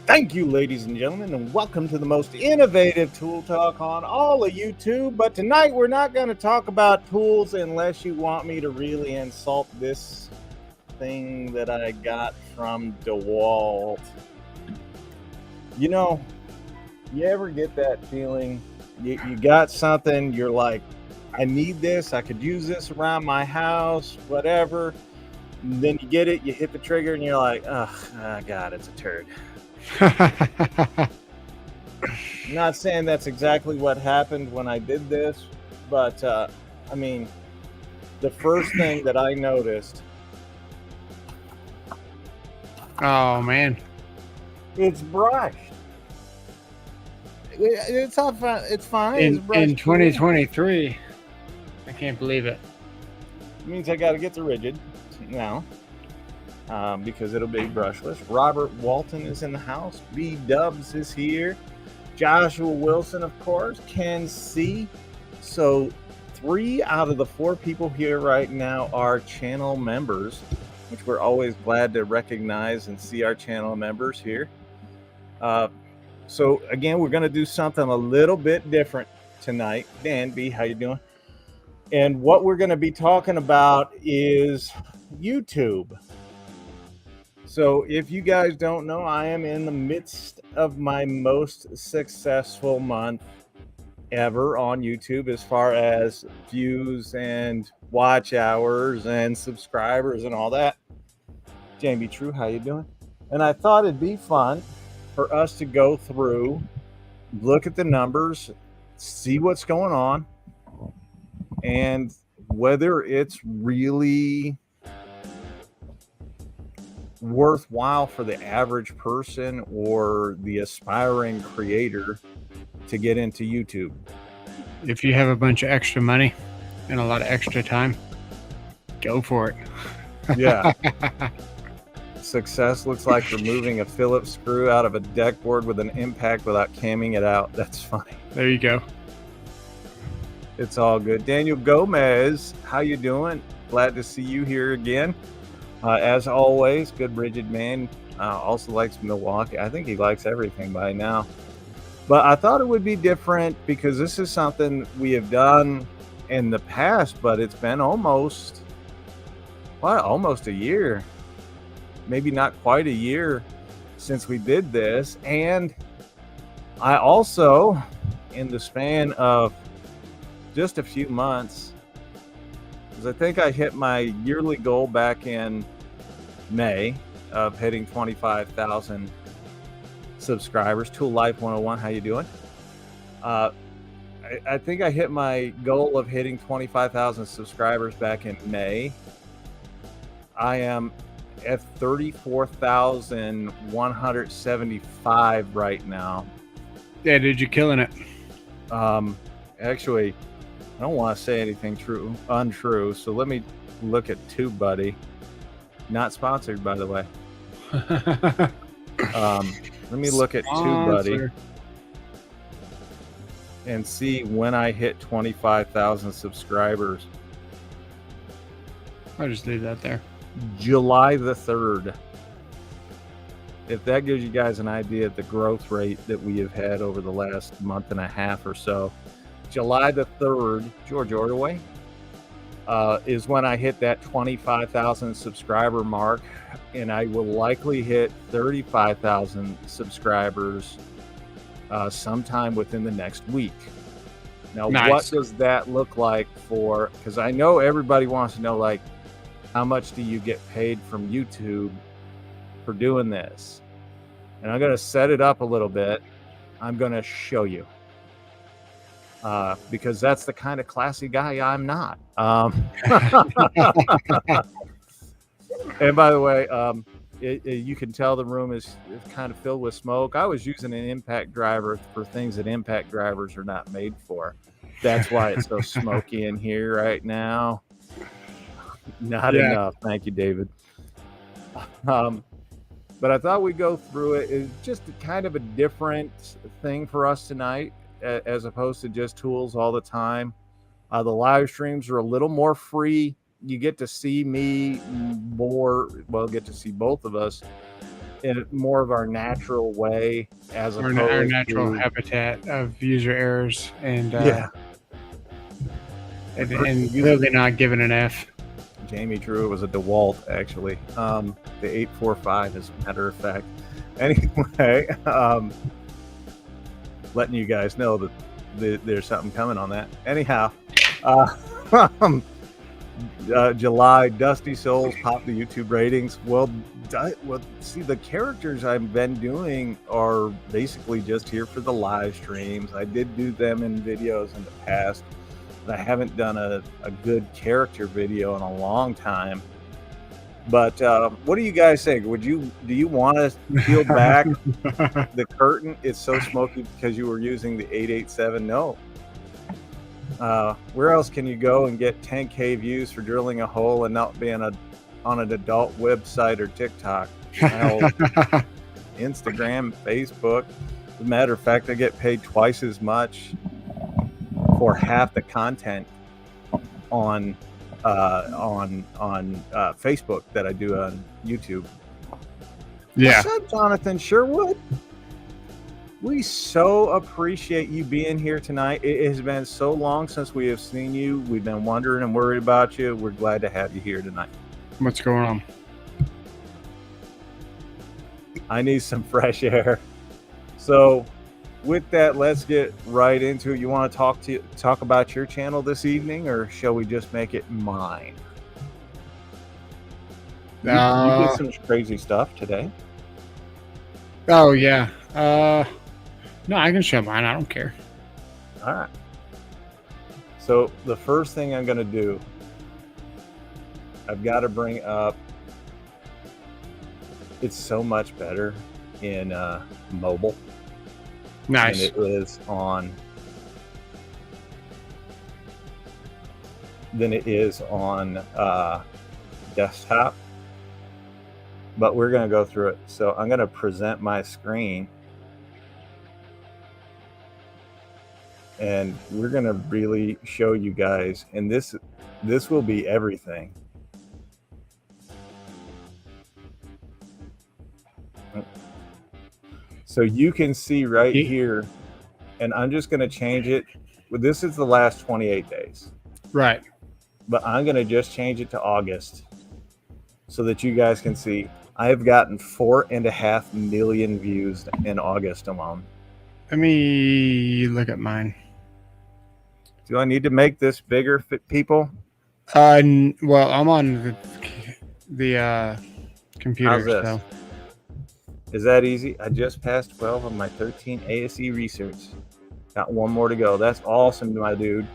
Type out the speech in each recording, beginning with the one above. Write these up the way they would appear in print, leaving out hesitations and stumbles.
Thank you, ladies and gentlemen, and welcome to the most innovative tool talk on all of YouTube. But tonight we're not going to talk about tools unless you want me to really insult this thing that I got from DeWalt. You know, you ever get that feeling? You got something, you're like, I need this, I could use this around my house, whatever. And then you get it, you hit the trigger, and you're like, oh, God, it's a turd. I'm not saying that's exactly what happened when I did this, but I mean, the first thing that I noticed. Oh man, it's brushed. It's all fine. It's fine. In, it's brushed in 2023, I can't believe it. It means I got to get the rigid now. Because it'll be brushless. Robert Walton is in the house. B Dubs is here. Joshua Wilson, of course. Ken C. So 3 out of the 4 people here right now are channel members, which we're always glad to recognize and see our channel members here. So again, we're going to do something a little bit different tonight. Dan B, how you doing? And what we're going to be talking about is YouTube. So if you guys don't know, I am in the midst of my most successful month ever on YouTube as far as views and watch hours and subscribers and all that. Jamie True, how you doing? And I thought it'd be fun for us to go through, look at the numbers, see what's going on, and whether it's really worthwhile for the average person or the aspiring creator to get into YouTube. If you have a bunch of extra money and a lot of extra time, go for it. Yeah. Success looks like removing a Phillips screw out of a deck board with an impact without camming it out. That's funny. There you go. It's all good. Daniel Gomez, how you doing? Glad to see you here again. As always, good rigid man. Also likes Milwaukee. I think he likes everything by now. But I thought it would be different because this is something we have done in the past, but it's been almost a year. Maybe not quite a year since we did this. And I also, in the span of just a few months, because I think I hit my yearly goal back in May of hitting 25,000 subscribers. Tool Life 101, how you doing? I think I hit my goal of hitting 25,000 subscribers back in May. I am at 34,175 right now. Yeah, dude, you're killing it. Actually, I don't want to say anything untrue, so let me look at TubeBuddy. Not sponsored, by the way. Let me look at TubeBuddy and see when I hit 25,000 subscribers. I'll just leave that there. July the 3rd. If that gives you guys an idea of the growth rate that we have had over the last month and a half or so. July the 3rd, George Ordaway, is when I hit that 25,000 subscriber mark, and I will likely hit 35,000 subscribers sometime within the next week. Now, nice. What does that look like for, because I know everybody wants to know, like, how much do you get paid from YouTube for doing this? And I'm going to set it up a little bit. I'm going to show you. Because that's the kind of classy guy I'm not. And by the way, you can tell the room is kind of filled with smoke. I was using an impact driver for things that impact drivers are not made for. That's why it's so smoky in here right now. Not enough. Thank you, David. But I thought we'd go through it. It's just kind of a different thing for us tonight, as opposed to just tools all the time. The live streams are a little more free. You get to see me more, well, get to see both of us in more of our natural way, as Our opposed natural to habitat of user errors and Use- clearly not giving an F. Jamie Drew, it was a DeWalt actually. The 845, as a matter of fact. Anyway, letting you guys know that there's something coming on that. Anyhow, July, Dusty Souls popped the YouTube ratings. Well, see, the characters I've been doing are basically just here for the live streams. I did do them in videos in the past, but I haven't done a good character video in a long time. But what do you guys think? Do you want to peel back the curtain? It's so smoky because you were using the 887. No. Where else can you go and get 10K views for drilling a hole and not being on an adult website or TikTok? Instagram, Facebook. As a matter of fact, I get paid twice as much for half the content on Facebook that I do on YouTube. Yeah. What's up, Jonathan Sherwood? We so appreciate you being here tonight. It has been so long since we have seen you. We've been wondering and worried about you. We're glad to have you here tonight. What's going on? I need some fresh air. So with that, let's get right into it. You want to talk about your channel this evening, or shall we just make it mine? You did some crazy stuff today. Oh yeah. No, I can show mine. I don't care. All right. So the first thing I'm going to do, I've got to bring up, it's so much better in mobile. Nice. Than it is on desktop. But we're going to go through it. So I'm going to present my screen. And we're going to really show you guys. And this will be everything. So you can see right here, and I'm just going to change it. This is the last 28 days. Right. But I'm going to just change it to August so that you guys can see. I have gotten 4.5 million views in August alone. Let me look at mine. Do I need to make this bigger, people? Well, I'm on the computer. How's this? So. Is that easy? I just passed 12 on my 13 ASE research. Got one more to go. That's awesome, my dude.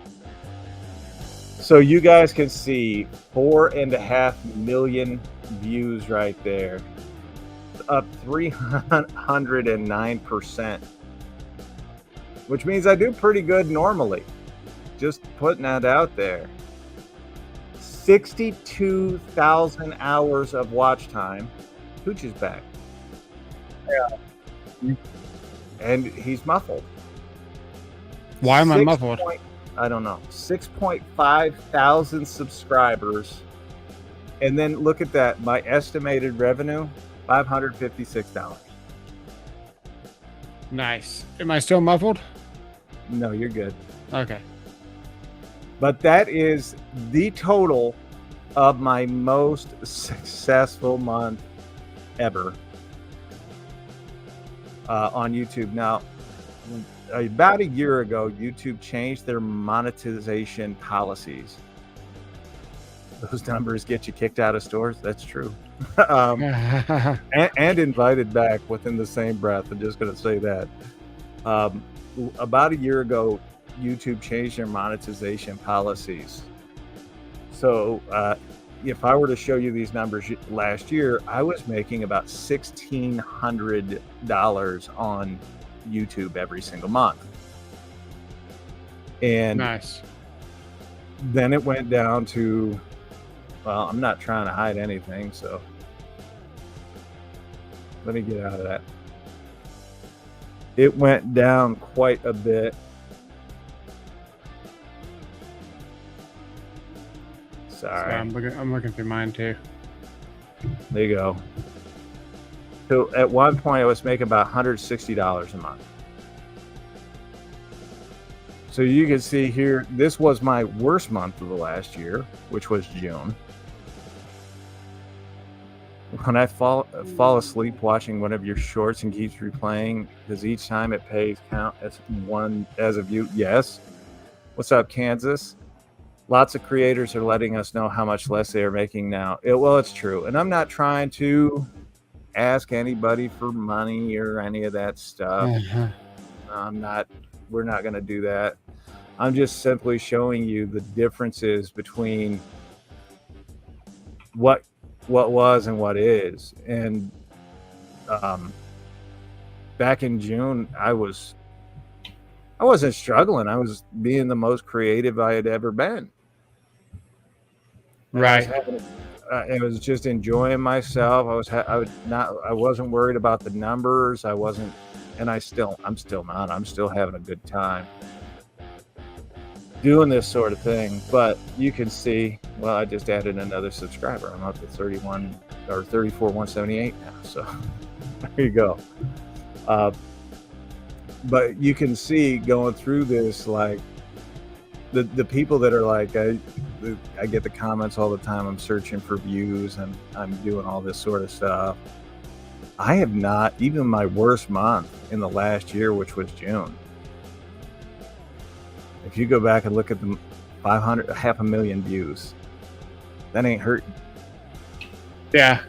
So you guys can see 4.5 million views right there. Up 309%. Which means I do pretty good normally. Just putting that out there. 62,000 hours of watch time. Pooch is back. Yeah. And he's muffled. Why am I muffled? I don't know. 6.5 thousand subscribers. And then look at that. My estimated revenue, $556. Nice. Am I still muffled? No, you're good. Okay. But that is the total of my most successful month ever on YouTube. Now, about a year ago, YouTube changed their monetization policies. Those numbers get you kicked out of stores. That's true. and invited back within the same breath. I'm just going to say that. About a year ago, YouTube changed their monetization policies. So if I were to show you these numbers last year, I was making about $1,600 on YouTube every single month. And nice. Then it went down to, well, I'm not trying to hide anything, so let me get out of that. It went down quite a bit. Sorry. I'm looking through mine too. There you go. So at one point, I was making about $160 a month. So you can see here, this was my worst month of the last year, which was June. When I fall asleep watching one of your shorts and keeps replaying, does each time it pays count as one as a view? Yes. What's up, Kansas? Lots of creators are letting us know how much less they are making now. Well, it's true. And I'm not trying to ask anybody for money or any of that stuff. We're not going to do that. I'm just simply showing you the differences between what was and what is. And back in June, I wasn't struggling. I was being the most creative I had ever been. Right. I was just enjoying myself. I wasn't worried about the numbers. I'm still not. I'm still having a good time doing this sort of thing. But you can see, well, I just added another subscriber. I'm up to 178 now. So there you go. But you can see going through this, like the people that are like, I get the comments all the time. I'm searching for views and I'm doing all this sort of stuff. I have not, even my worst month in the last year, which was June. If you go back and look at the 500,000 views, that ain't hurting. Yeah.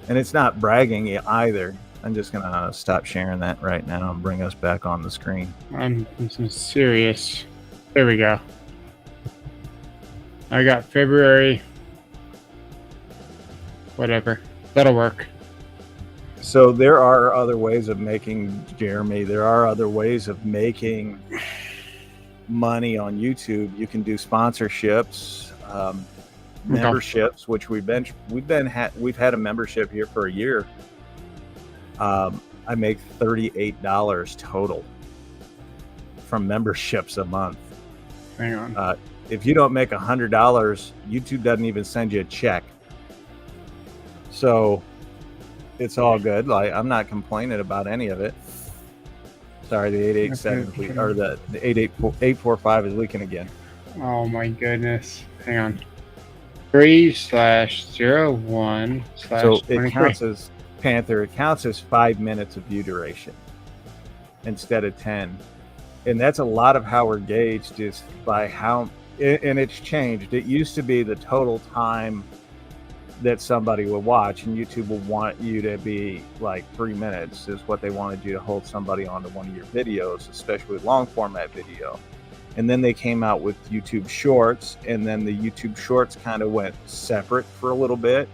And it's not bragging either. I'm just going to stop sharing that right now and bring us back on the screen. I'm some serious. There we go. I got February. Whatever. That'll work. So there are other ways of making, Jeremy. There are other ways of making money on YouTube. You can do sponsorships, memberships, which we've had a membership here for a year. I make $38 total from memberships a month. Hang on. If you don't make $100, YouTube doesn't even send you a check. So it's all good. Like, I'm not complaining about any of it. Sorry, the 887 or the 845 is leaking again. Oh my goodness. Hang on. 3/01/23. So it counts as Panther. It counts as 5 minutes of view duration instead of 10. And that's a lot of how we're gauged is by how, and it's changed. It used to be the total time that somebody would watch, and YouTube will want you to be like 3 minutes is what they wanted you to hold somebody onto one of your videos, especially long format video. And then they came out with YouTube Shorts, and then the YouTube Shorts kind of went separate for a little bit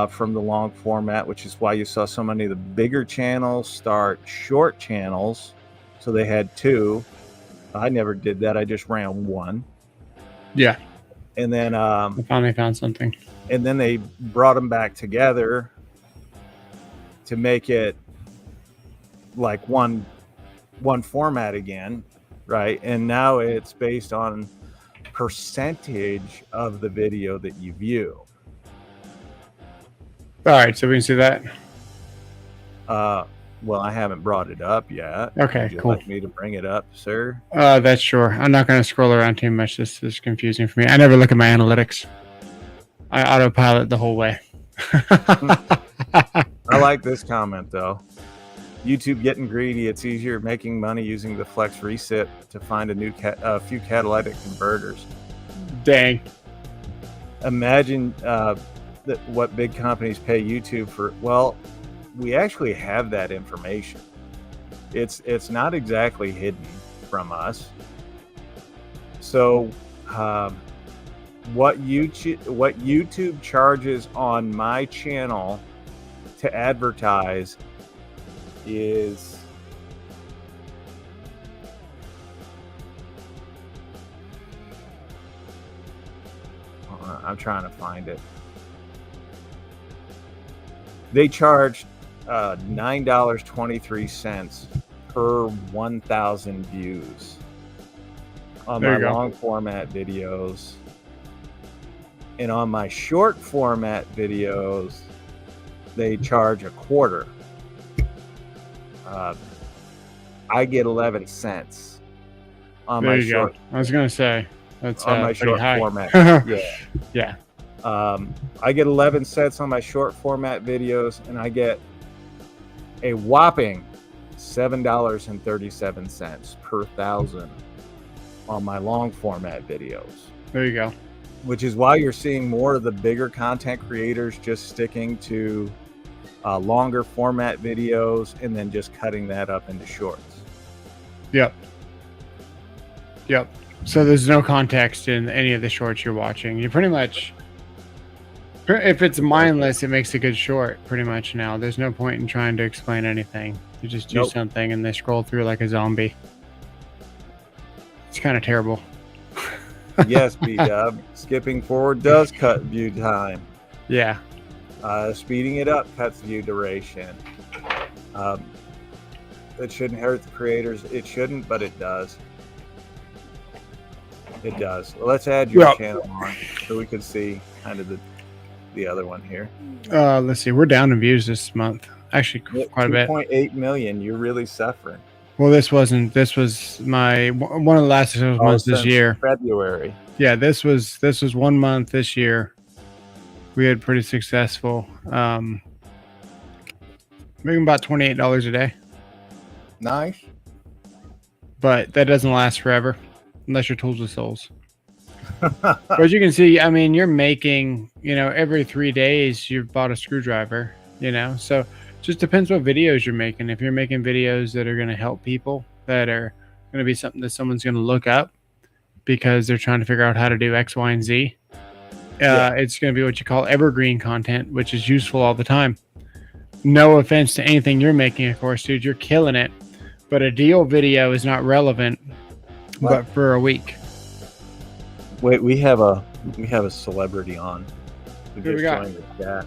from the long format, which is why you saw so many of the bigger channels start short channels. So they had two. I never did that. I just ran one. Yeah. And then I finally found something. And then they brought them back together to make it like one format again, right? And now it's based on percentage of the video that you view. All right, so we can see that. Well, I haven't brought it up yet. Okay, Would you cool. like me to bring it up, sir? That's sure. I'm not going to scroll around too much. This is confusing for me. I never look at my analytics. I autopilot the whole way. I like this comment, though. YouTube getting greedy. It's easier making money using the Flex Reset to find a few catalytic converters. Dang. Imagine what big companies pay YouTube for. Well, we actually have that information. It's not exactly hidden from us. So what YouTube charges on my channel to advertise is I'm trying to find it. They charge $9.23 per 1,000 views on my long format videos, and on my short format videos they charge a quarter. I get 11 cents on There my you short. go. I was gonna say that's on my pretty short high. format. Yeah. Yeah. I get 11 cents on my short format videos, and I get a whopping $7.37 per 1,000 on my long format videos. There you go. Which is why you're seeing more of the bigger content creators just sticking to longer format videos and then just cutting that up into shorts. Yep. So there's no context in any of the shorts you're watching. You pretty much, if it's mindless, it makes a good short pretty much now. There's no point in trying to explain anything. You just do something and they scroll through like a zombie. It's kind of terrible. Yes, B-Dub. Skipping forward does cut view time. Yeah. Speeding it up cuts view duration. It shouldn't hurt the creators. It shouldn't, but it does. It does. Well, let's add your channel on so we can see kind of the other one here. Let's see. We're down in views this month. Actually, quite a bit. 2.8 million. You're really suffering. Well, this wasn't. This was my one of the last months this year. February. Yeah, this was 1 month this year. We had pretty successful. Making about $28 a day. Nice. But that doesn't last forever, unless your tools are souls. But as you can see, I mean, you're making, every 3 days you've bought a screwdriver, so. Just depends what videos you're making. If you're making videos that are going to help people, that are going to be something that someone's going to look up because they're trying to figure out how to do X, Y, and Z, it's going to be what you call evergreen content, which is useful all the time. No offense to anything you're making, of course, dude. You're killing it. But a deal video is not relevant but for a week. Wait, we have a celebrity on. Who we got? The chat.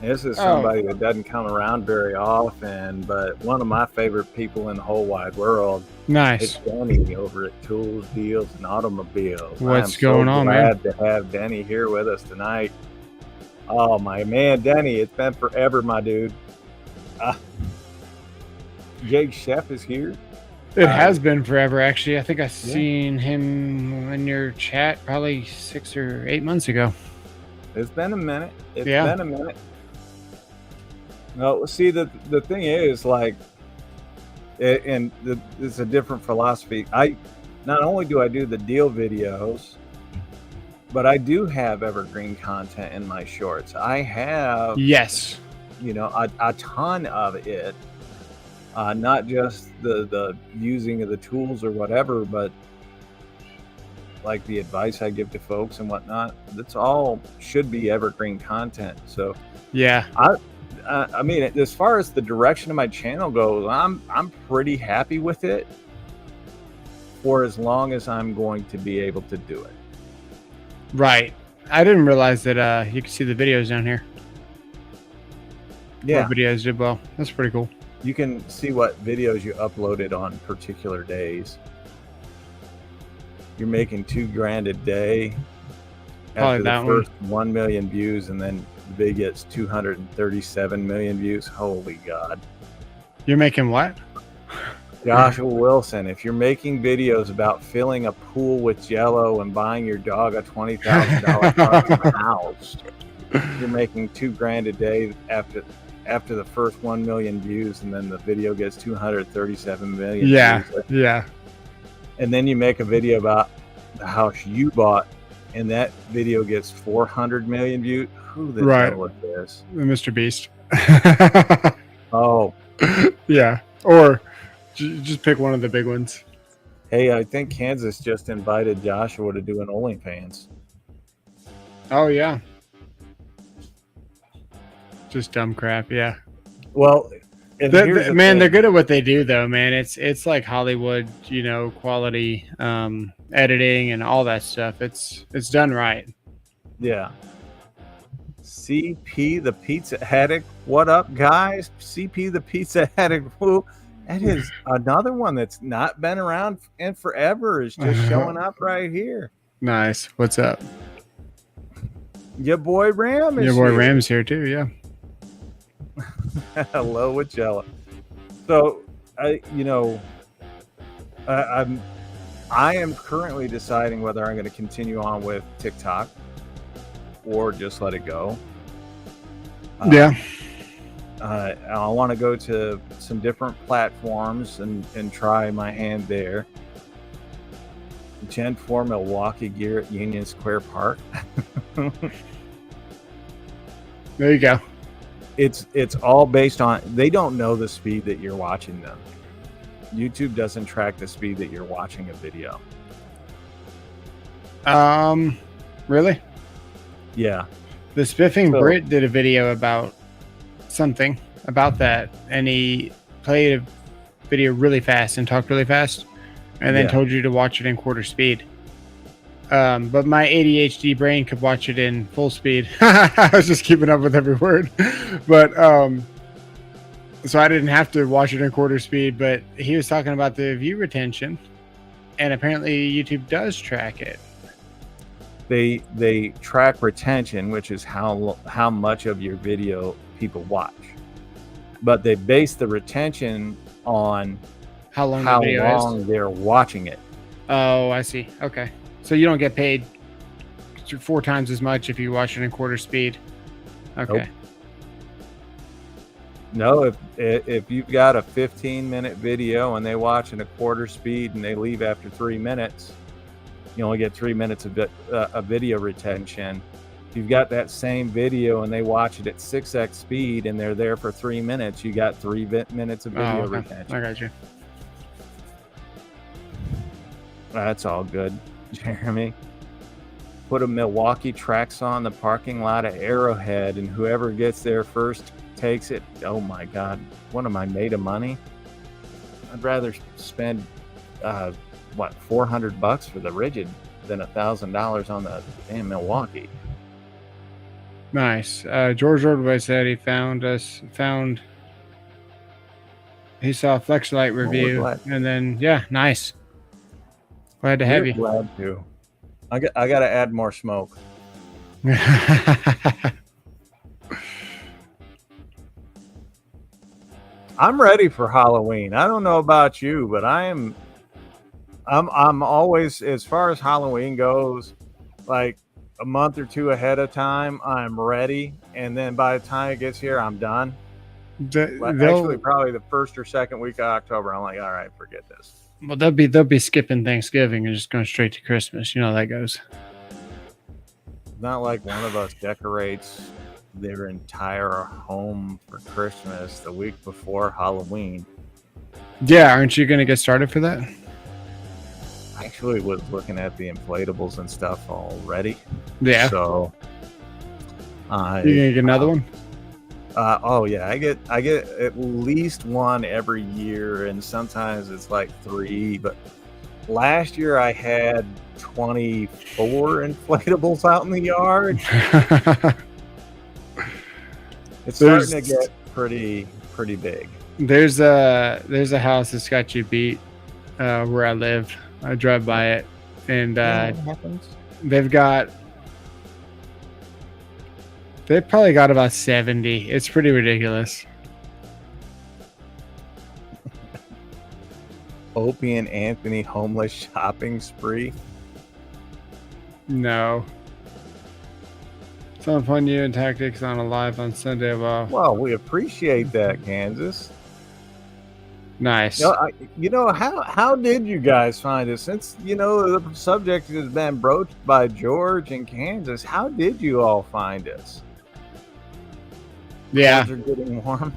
This is somebody that doesn't come around very often, but one of my favorite people in the whole wide world. Nice. It's Denny over at Tools, Deals, and Automobiles. What's going on, man? Glad to have Denny here with us tonight. Oh, my man, Denny, it's been forever, my dude. Jake Chef is here. It has been forever, actually. I think I seen him in your chat probably 6 or 8 months ago. It's been a minute. It's been a minute. No, see, the thing is, like, it's a different philosophy. Not only do I do the deal videos, but I do have evergreen content in my shorts. I have, a ton of it. Not just the using of the tools or whatever, but like the advice I give to folks and whatnot. That's all should be evergreen content. So I mean, as far as the direction of my channel goes, I'm pretty happy with it for as long as I'm going to be able to do it. Right. I didn't realize that you can see the videos down here. Yeah. What videos did well. That's pretty cool. You can see what videos you uploaded on particular days. You're making $2,000 a day. After the first 1 million views, and then the big gets 237 million views. Holy God. You're making what? Joshua Wilson, if you're making videos about filling a pool with Jello and buying your dog a $20,000 house, you're making $2,000 a day after the first 1 million views, and then the video gets 237 million views. Yeah. And then you make a video about the house you bought, and that video gets 400 million views. Who the hell is this? Mr. Beast. Oh. Yeah. Or just pick one of the big ones. Hey, I think Kansas just invited Joshua to do an OnlyFans. Oh, yeah. Just dumb crap, yeah. Well, they're good at what they do, though, man. It's like Hollywood, quality editing and all that stuff. It's done right. Yeah. CP the Pizza Addict. What up, guys? CP the Pizza Addict. Who? That is another one that's not been around in forever. Is just showing up right here. Nice. What's up? Your boy Ram is Your boy Ram's here too, yeah. Hello, Wachella. So, I I am currently deciding whether I'm going to continue on with TikTok or just let it go. Yeah. I want to go to some different platforms and try my hand there. Gen 4 Milwaukee gear at Union Square Park. There you go. It's all based on, they don't know the speed that you're watching them. YouTube doesn't track the speed that you're watching a video. Really? Yeah. The Spiffing Brit did a video about something about that, and he played a video really fast and talked really fast, and then told you to watch it in quarter speed. But my ADHD brain could watch it in full speed. I was just keeping up with every word, but so I didn't have to watch it in quarter speed. But he was talking about the view retention, and apparently YouTube does track it. They track retention, which is how much of your video people watch, but they base the retention on how long they're watching it. Oh, I see. Okay, so you don't get paid 4 times as much if you watch it in quarter speed. Okay. Nope. No, if you've got a 15-minute video and they watch in a quarter speed and they leave after 3 minutes, you only get 3 minutes of video retention. If you've got that same video and they watch it at 6x speed and they're there for 3 minutes, you got 3 minutes of video retention. I got you. That's all good, Jeremy. Put a Milwaukee Tracks on the parking lot at Arrowhead, and whoever gets there first takes it. Oh my God, what am I made of money? I'd rather spend $400 for the Rigid than $1,000 on the damn Milwaukee. Nice. George Ordway said he he saw a Flexlight review, and then nice. Glad to have you. Glad to. I got to add more smoke. I'm ready for Halloween. I don't know about you, but I'm always, as far as Halloween goes, like a month or 2 ahead of time, I'm ready, and then by the time it gets here, I'm done. Actually, probably the first or second week of October, I'm like, all right, forget this. Well, they'll be skipping Thanksgiving and just going straight to Christmas. You know how that goes. Not like one of us decorates their entire home for Christmas the week before Halloween. Yeah, aren't you going to get started for that? I actually was looking at the inflatables and stuff already. Yeah. So you gonna get another one? Oh yeah, I get at least one every year, and sometimes it's like 3. But last year I had 24 inflatables out in the yard. It's starting to get pretty big. There's a house that's got you beat where I live. I drive by it, and they've probably got about 70. It's pretty ridiculous. Opie and Anthony homeless shopping spree. No. Some fun new and tactics on a live on Sunday. Well, we appreciate that, Kansas. Nice. How did you guys find it? Since the subject has been broached by George and Kansas, how did you all find us? Yeah, are getting warm.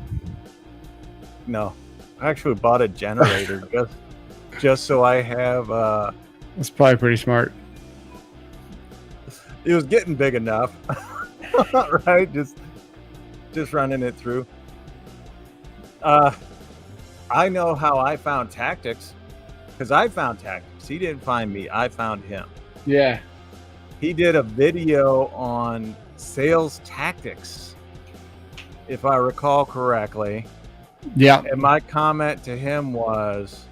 No, I actually bought a generator just so I have. That's probably pretty smart. It was getting big enough, right? Just running it through. I know how I found Tactics, because I found Tactics. He didn't find me. I found him. Yeah. He did a video on sales tactics, if I recall correctly. Yeah. And my comment to him was,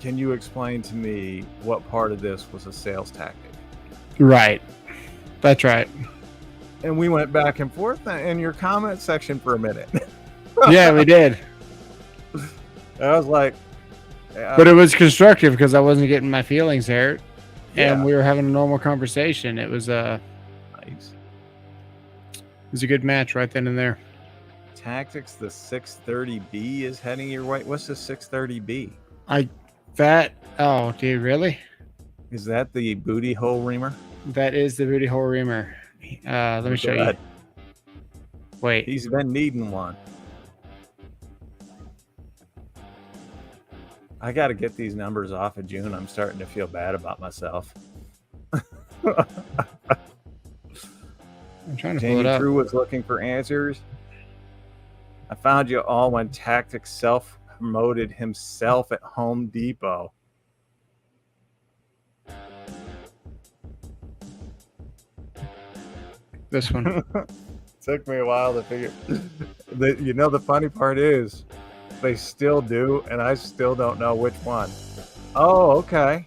can you explain to me what part of this was a sales tactic? Right. That's right. and we went back and forth in your comment section for a minute. Yeah, we did. I was like, But it was constructive because I wasn't getting my feelings hurt, and yeah. we were having a normal conversation. It was Nice. it was a good match right then and there. Tactics, the 630B is heading your way. What's the 630B? Oh, dude, really? Is that the booty hole reamer? That is the booty hole reamer. Let me show you. Wait. He's been needing one. I got to get these numbers off of June. I'm starting to feel bad about myself. I'm trying to pull it Jamie up. True was looking for answers. I found you all when Tactics self-promoted himself at Home Depot. This one. Took me a while to figure. The funny part is, they still do, and I still don't know which one. Oh, okay.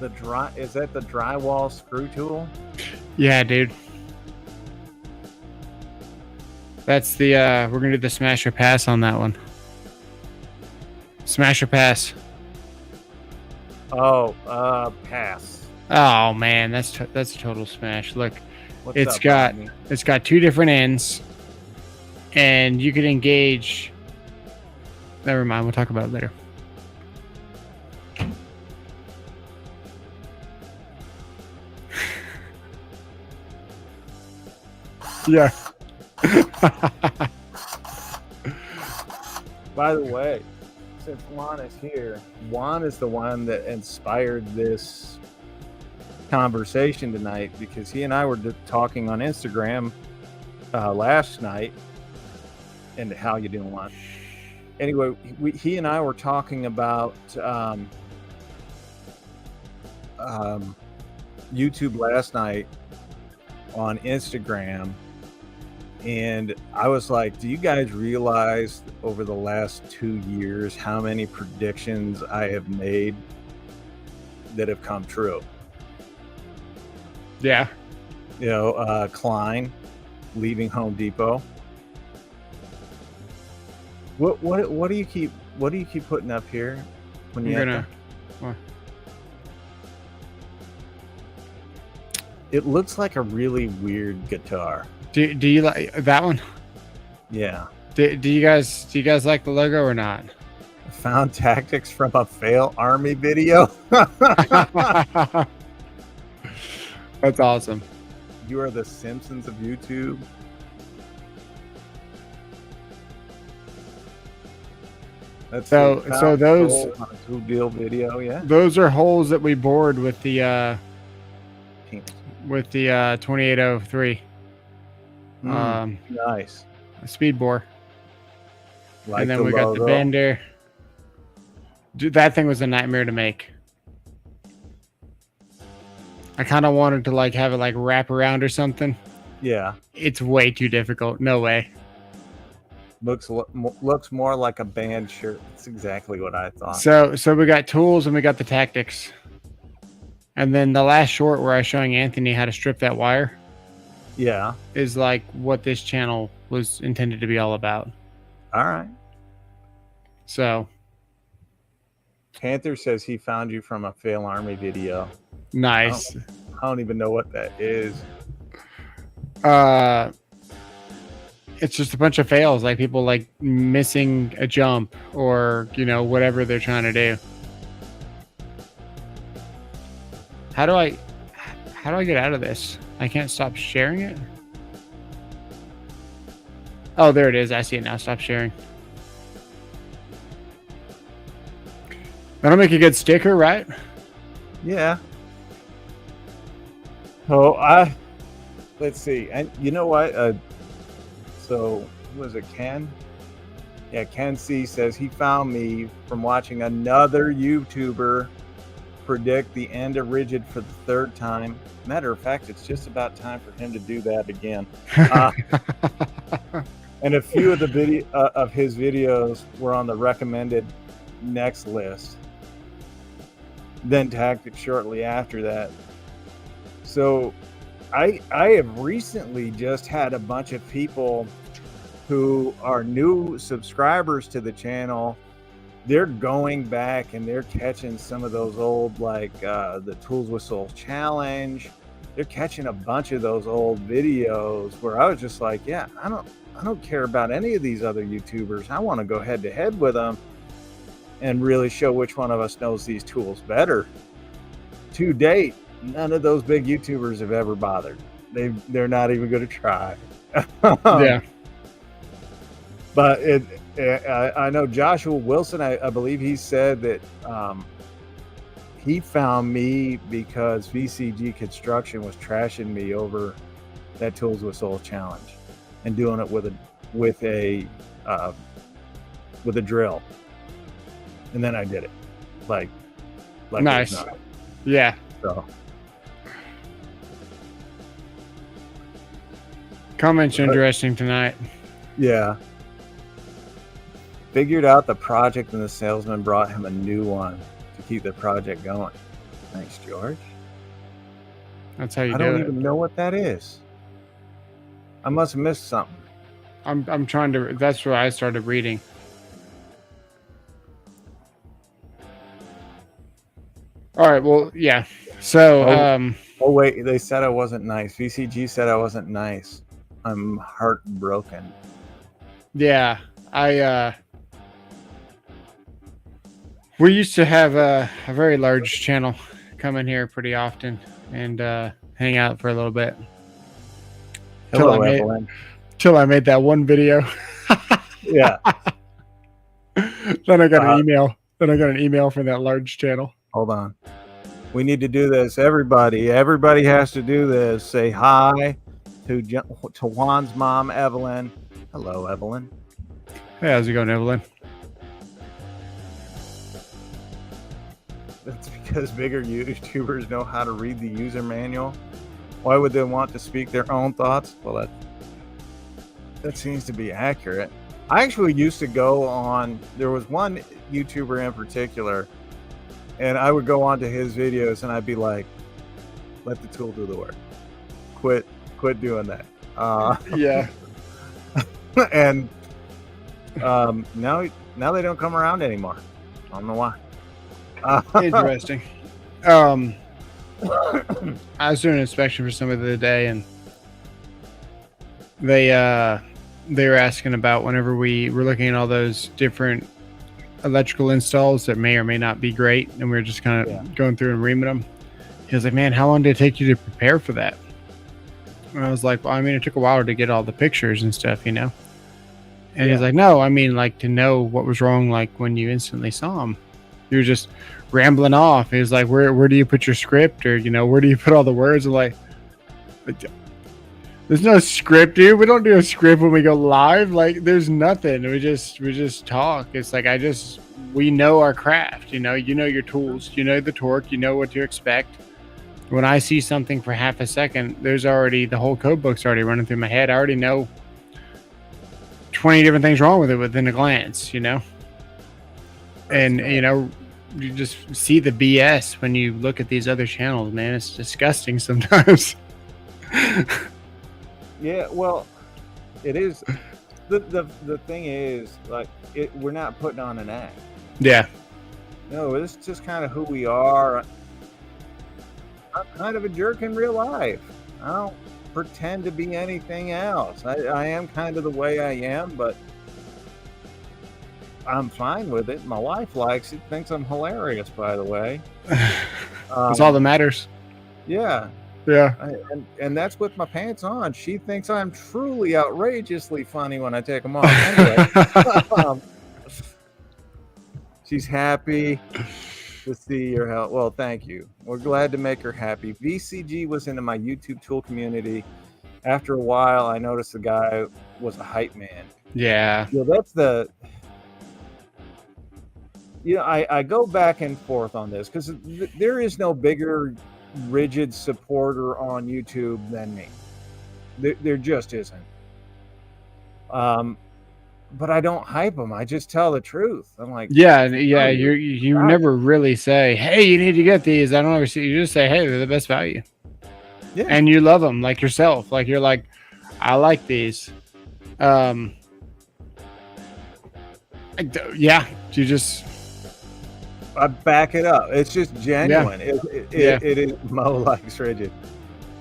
Is that the drywall screw tool? Yeah, dude. That's the we're gonna do the smash or pass on that one. Smash or pass. Oh, pass. Oh man, that's a total smash. Look, What's it's up, got Rodney? it's got two different ends, and you can engage. Never mind, we'll talk about it later. Yeah. By the way, since Juan is here, Juan is the one that inspired this conversation tonight, because he and I were talking on Instagram last night. And how you doing, Juan? Anyway, he and I were talking about YouTube last night on Instagram, and I was like, do you guys realize over the last 2 years how many predictions I have made that have come true? Yeah. Klein leaving Home Depot. What do you keep putting up here when you It looks like a really weird guitar. Do you like that one? Yeah. Do you guys like the logo or not? Found Tactics from a fail army video. That's awesome. You are the Simpsons of YouTube. That's so those on a Two Deal video, yeah. Those are holes that we bored with the 2803. Nice. A speed bore. Like and then we got the bender. Dude, that thing was a nightmare to make. I kind of wanted to have it wrap around or something. Yeah. It's way too difficult. No way. Looks more like a band shirt. That's exactly what I thought. So we got tools and we got the tactics. And then the last short where I was showing Anthony how to strip that wire. Yeah. Is what this channel was intended to be all about. All right. So. Panther says he found you from a fail army video. Nice. I don't even know what that is. It's just a bunch of fails, people missing a jump or whatever they're trying to do. How do I get out of this? I can't stop sharing it. Oh, there it is. I see it now. Stop sharing. That'll make a good sticker, right? Yeah. Oh, let's see. And you know what? So was it Ken? Yeah, Ken C says he found me from watching another YouTuber predict the end of Rigid for the third time. Matter of fact, it's just about time for him to do that again. And a few of the of his videos were on the recommended next list. Then Tactics shortly after that. So I have recently just had a bunch of people who are new subscribers to the channel. They're going back and they're catching some of those old, like the Tools with Souls challenge. They're catching a bunch of those old videos where I was just like, yeah, I don't care about any of these other YouTubers. I want to go head to head with them and really show which one of us knows these tools better. To date, none of those big YouTubers have ever bothered. They're not even going to try. Yeah. But I know Joshua Wilson, I believe he said that he found me because VCG Construction was trashing me over that Tools with Souls challenge and doing it with a drill. And then I did it. Like Nice. Yeah. So comments are interesting tonight. Yeah. Figured out the project and the salesman brought him a new one to keep the project going. Thanks, George. That's how you I do don't it. even know what that is. I must have missed something. I'm trying to. That's what I started reading. All right. Well, yeah. So, Oh wait, they said I wasn't nice. VCG said I wasn't nice. I'm heartbroken. yeah, we used to have a very large channel come in here pretty often and hang out for a little bit. Hello, Evelyn. Till I made that one video. Yeah. Then I got an email. Then I got an email from that large channel. Hold on. We need to do this. Everybody has to do this. Say hi to Juan's mom, Evelyn. Hello, Evelyn. Hey, how's it going, Evelyn? That's because bigger YouTubers know how to read the user manual. Why would they want to speak their own thoughts? Well, that seems to be accurate. I actually used to go on, there was one YouTuber in particular, and I would go on to his videos and I'd be like, let the tool do the work. Quit doing that. Yeah. And now they don't come around anymore. I don't know why. Interesting. I was doing an inspection for somebody the other day, and they were asking about whenever we were looking at all those different electrical installs that may or may not be great, and we were just kind of going through and reaming them. He was like, man, how long did it take you to prepare for that? And I was like, well, I mean, it took a while to get all the pictures and stuff, you know? And he's like, no, I mean, like, to know what was wrong, like, when you instantly saw them. You were just rambling off. He was like, where do you put your script? Or, you know, where do you put all the words? I'm like, there's no script, dude. We don't do a script when we go live. Like, there's nothing. We just talk. It's like, we know our craft, you know your tools, you know the torque, you know what to expect. When I see something for half a second, there's already, the whole code book's already running through my head. I already know 20 different things wrong with it within a glance, you know? And, you know, you just see the BS when you look at these other channels, man. It's disgusting sometimes. Yeah, well, it is. The thing is, like, we're not putting on an act. Yeah. No, it's just kind of who we are. I'm kind of a jerk in real life. I don't pretend to be anything else. I am kind of the way I am, but I'm fine with it. My wife likes it, thinks I'm hilarious, by the way. That's all that matters. Yeah. Yeah. And that's with my pants on. She thinks I'm truly outrageously funny when I take them off. Anyway, she's happy to see your help. Well, thank you. We're glad to make her happy. VCG was into my YouTube tool community. After a while, I noticed the guy was a hype man. Yeah. That's the... I go back and forth on this because there is no bigger rigid supporter on YouTube than me. There just isn't. But I don't hype them. I just tell the truth. I'm like, yeah. You never really say, hey, you need to get these. I don't ever see you. Just say, hey, they're the best value. and you love them like yourself. Like you're like, I like these. Yeah, you just. I back it up. It's just genuine. Yeah. It is Mo likes rigid.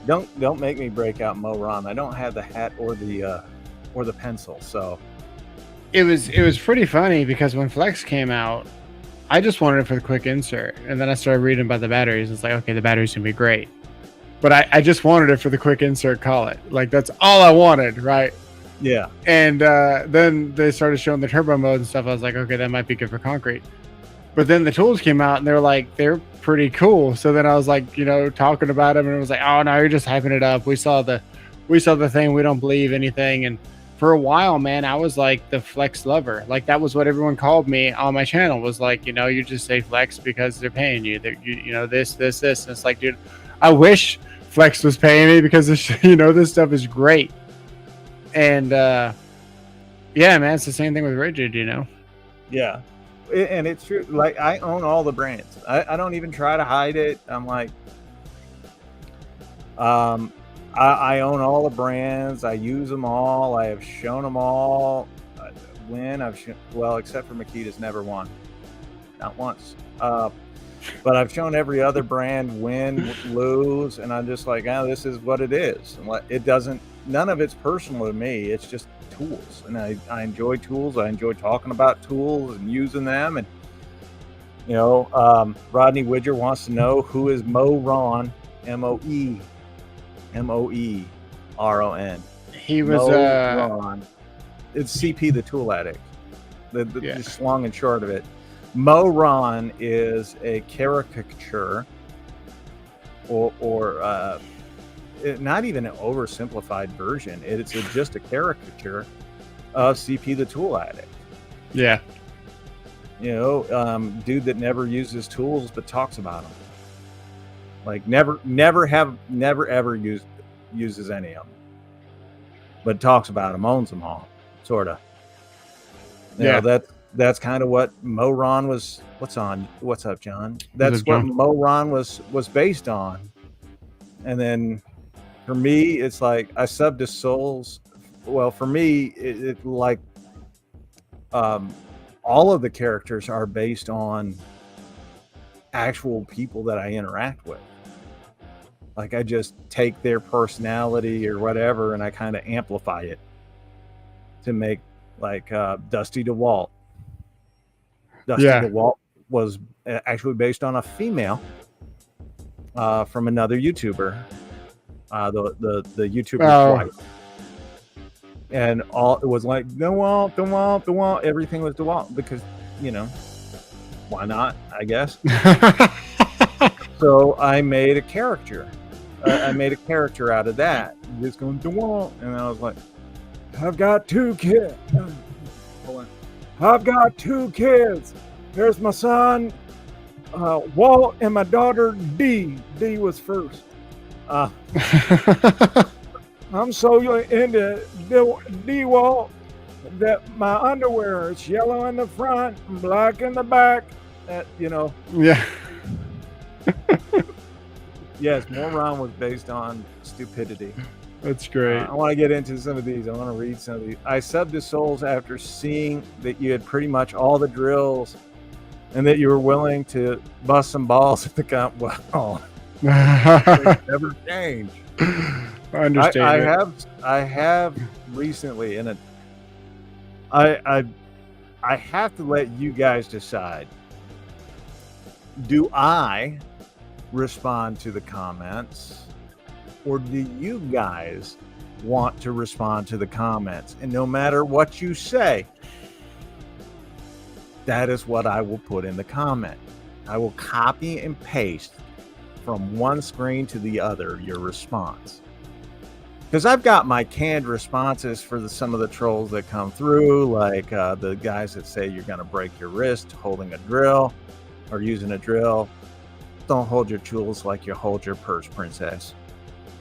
Don't make me break out Mo Ron. I don't have the hat or the pencil. So it was pretty funny because when Flex came out, I just wanted it for the quick insert, and then I started reading about the batteries. It's like, okay, the batteries can be great, but I just wanted it for the quick insert. Call it like that's all I wanted, right? Yeah. And then they started showing the turbo mode and stuff. I was like, okay, that might be good for concrete. But then the tools came out and they're pretty cool. So then I was like, talking about them, and it was like, oh no, you're just hyping it up. We saw the thing. We don't believe anything. And for a while, man, I was like the Flex lover. Like that was what everyone called me on my channel. Was like, you just say Flex because they're paying you. This. And it's like, dude, I wish Flex was paying me because this stuff is great. And yeah, man, it's the same thing with rigid. Yeah. And it's true. Like I own all the brands. I don't even try to hide it. I'm like, I own all the brands. I use them all. I have shown them all. Except for Makita's never won, not once. But I've shown every other brand win, lose, and I'm just like, this is what it is. And it doesn't. None of it's personal to me. It's just tools, and I enjoy tools. I enjoy talking about tools and using them. And Rodney Widger wants to know who is Mo Ron, Moeron. He was Ron. It's CP the Tool Addict. The long and short of it. Mo Ron is a caricature, or not even an oversimplified version. It's just a caricature of CP the Tool Addict. Yeah. Dude that never uses tools but talks about them. Like never ever uses any of them, but talks about them, owns them all, sort of. That's kind of what Mo Ron was. What's up, John? That's what Mo Ron was based on. And then for me, it's like I subbed to Souls. Well, for me, it like all of the characters are based on actual people that I interact with. Like I just take their personality or whatever, and I kind of amplify it to make like Dusty DeWalt. DeWalt was actually based on a female from another YouTuber. The YouTuber's wife. And all it was like DeWalt. Everything was DeWalt because why not? I guess. So I made a character. I made a character out of that. Just going DeWalt, and I was like, I've got 2 kids. Hold on. I've got 2 kids. There's my son, Walt, and my daughter, Dee. Dee was first. I'm so into DeWalt that my underwear is yellow in the front and black in the back. Yeah. Yes, Mo Ron was based on stupidity. That's great. I want to get into some of these. I want to read some of these. I subbed to Souls after seeing that you had pretty much all the drills and that you were willing to bust some balls at the comp. Well, never changed. I understand. I have recently, and I have to let you guys decide. Do I respond to the comments, or do you guys want to respond to the comments? And no matter what you say, that is what I will put in the comment. I will copy and paste from one screen to the other your response, because I've got my canned responses for some of the trolls that come through, like the guys that say you're going to break your wrist holding a drill or using a drill. Don't hold your tools like you hold your purse, princess.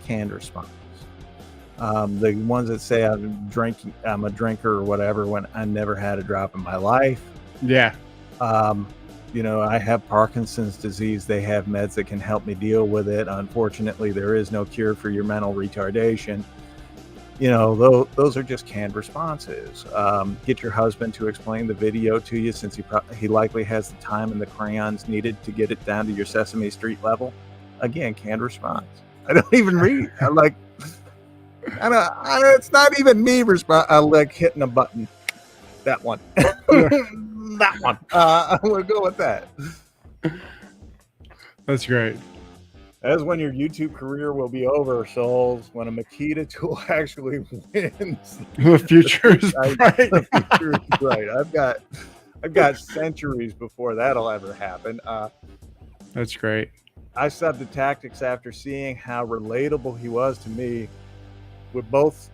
Canned response. The ones that say I'm a drinker or whatever, when I never had a drop in my life. Yeah. I have Parkinson's disease. They have meds that can help me deal with it. Unfortunately, there is no cure for your mental retardation. Those are just canned responses. Get your husband to explain the video to you, since he likely has the time and the crayons needed to get it down to your Sesame Street level. Again, canned response. I don't even read. I'm like, it's not even me I like hitting a button. That one. That one. I'm gonna go with that. That's great. That's when your YouTube career will be over, souls. When a Makita tool actually wins. The future is bright. The future is bright. I've got centuries before that'll ever happen. That's great. I subbed to Tactics after seeing how relatable he was to me. Would both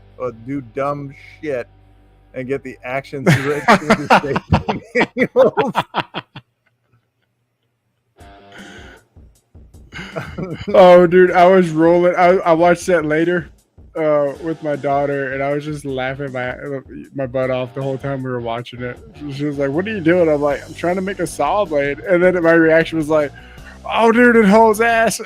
do dumb shit and get the actions directed to the manuals. Oh, dude, I was rolling. I watched that later with my daughter, and I was just laughing my butt off the whole time we were watching it. She was like, "What are you doing?" I'm like, "I'm trying to make a saw blade," and then my reaction was like, "Oh, dude, it holds ass."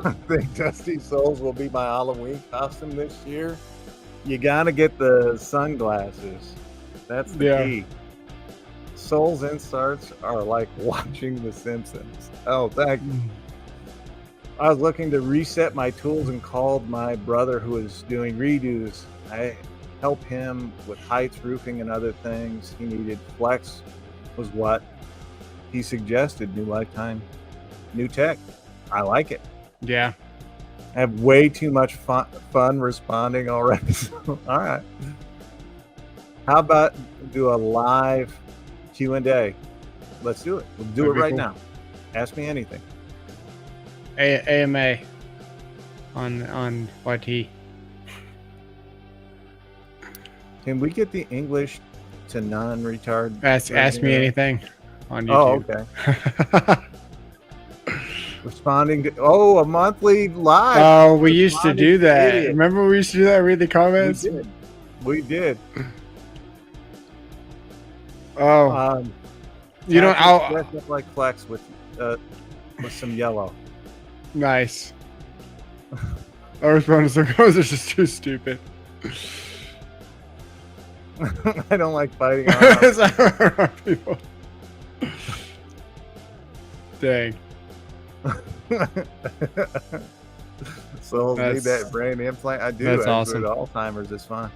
I think Dusty Souls will be my Halloween costume this year. You gotta get the sunglasses. That's the key. Souls inserts are like watching The Simpsons. Oh, thank you. I was looking to reset my tools and called my brother who is doing redos. I help him with heights, roofing, and other things he needed. Flex was what he suggested. New lifetime, new tech. I like it. Yeah. I have way too much fun responding already. So, all right. How about do a live Q&A? Let's do it. We'll do it right now. Ask me anything. AMA on YT. Can we get the English to non-retard? Ask me anything on YouTube. Oh, okay. Responding to a monthly live. Oh, we used to do that. Idiot. Remember we used to do that? Read the comments. We did. Oh, I'll dress up like Flex with some yellow. Nice. I respond to some comments. It's just too stupid. I don't like fighting people. Dang. So need that brain implant. I do. That's awesome. Alzheimer's is fine.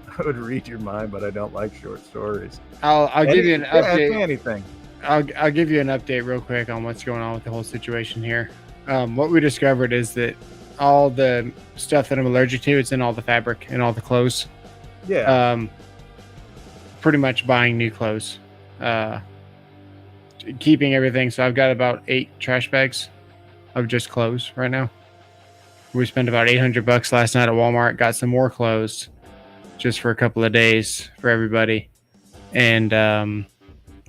I would read your mind, but I don't like short stories. I'll give you an update. Ask me anything. I'll give you an update real quick on what's going on with the whole situation here. What we discovered is that all the stuff that I'm allergic to, it's in all the fabric and all the clothes. Yeah. Pretty much buying new clothes. Keeping everything. So I've got about 8 trash bags of just clothes right now. We spent about $800 last night at Walmart. Got some more clothes just for a couple of days for everybody. And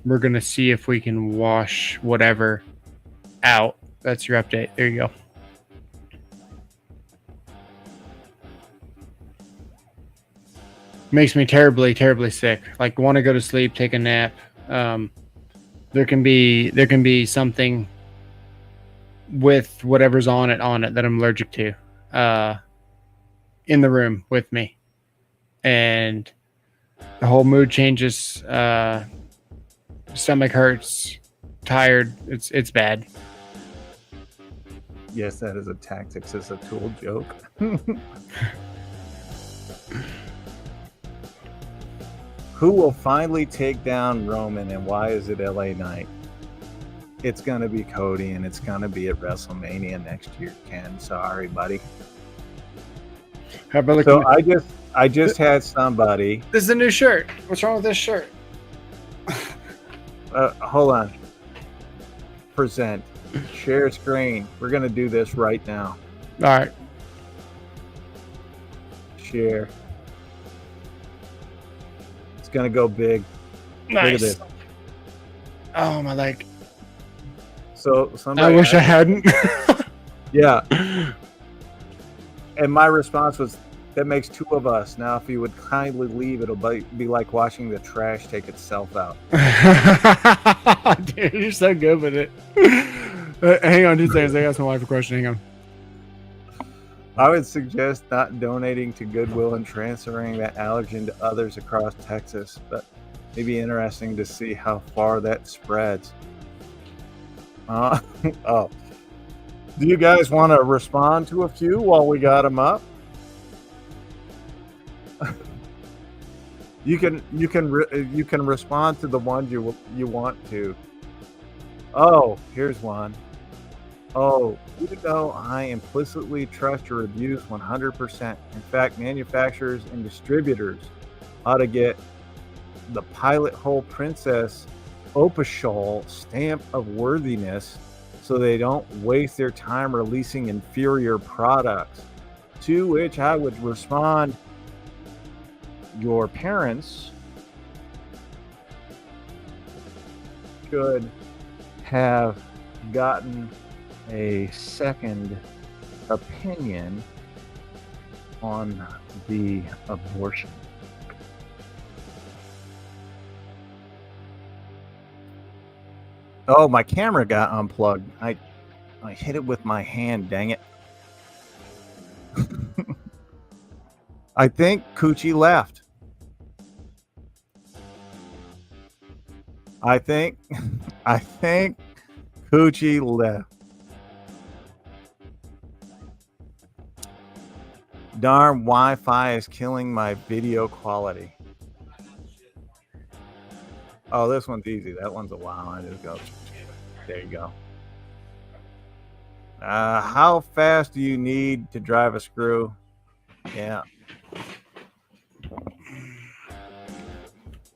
we're going to see if we can wash whatever out. That's your update. There you go. Makes me terribly, terribly sick. Like, want to go to sleep, take a nap. There can be something with whatever's on it that I'm allergic to in the room with me, and the whole mood changes. Stomach hurts, tired. It's bad. Yes, that is a Tactics as a tool joke. Who will finally take down Roman, and why is it LA Knight? It's going to be Cody, and it's going to be at WrestleMania next year, Ken. Sorry, buddy. How about so I just had somebody. This is a new shirt. What's wrong with this shirt? Hold on. Present. Share screen. We're going to do this right now. All right. Share. Gonna go big. Nice. Look at this. Oh, my leg. So somebody. I wish I hadn't. Yeah. And my response was, That makes 2 of us. Now, if you would kindly leave, it'll be like watching the trash take itself out. Dude, you're so good with it. Hang on 2 seconds. I got some live question. Hang on. I would suggest not donating to Goodwill and transferring that allergen to others across Texas, but it'd be interesting to see how far that spreads. Oh, do you guys want to respond to a few while we got them up? You can respond to the ones you want to. Oh, here's one. Oh, you know I implicitly trust your reviews 100%. In fact, manufacturers and distributors ought to get the Pilot Hole Princess Opashol stamp of worthiness so they don't waste their time releasing inferior products. To which I would respond, your parents should have gotten a second opinion on the abortion. Oh, my camera got unplugged. I hit it with my hand, dang it. I think Coochie left. I think Coochie left. Darn, Wi-Fi is killing my video quality. Oh, this one's easy. That one's a while. I just go. There you go. How fast do you need to drive a screw? Yeah.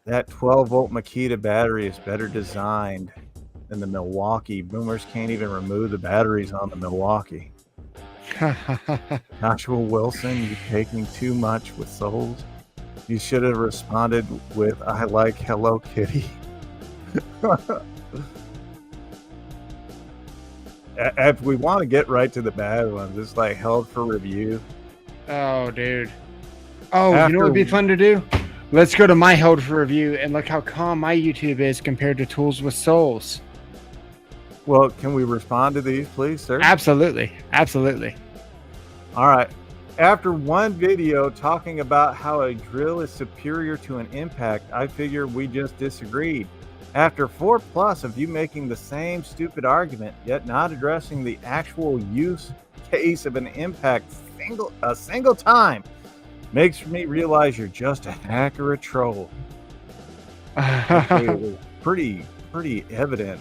That 12-volt Makita battery is better designed than the Milwaukee. Boomers can't even remove the batteries on the Milwaukee. Joshua Wilson, you're taking too much with souls. You should have responded with, I like Hello Kitty. If we want to get right to the bad ones, it's like held for review. Oh, dude. Oh, you know what would be fun to do? Let's go to my held for review and look how calm my YouTube is compared to Tools with Souls. Well, can we respond to these, please, sir? Absolutely. Absolutely. All right. After one video talking about how a drill is superior to an impact, I figure we just disagreed. After 4+ of you making the same stupid argument, yet not addressing the actual use case of an impact a single time, makes me realize you're just a hack or a troll. It was pretty evident,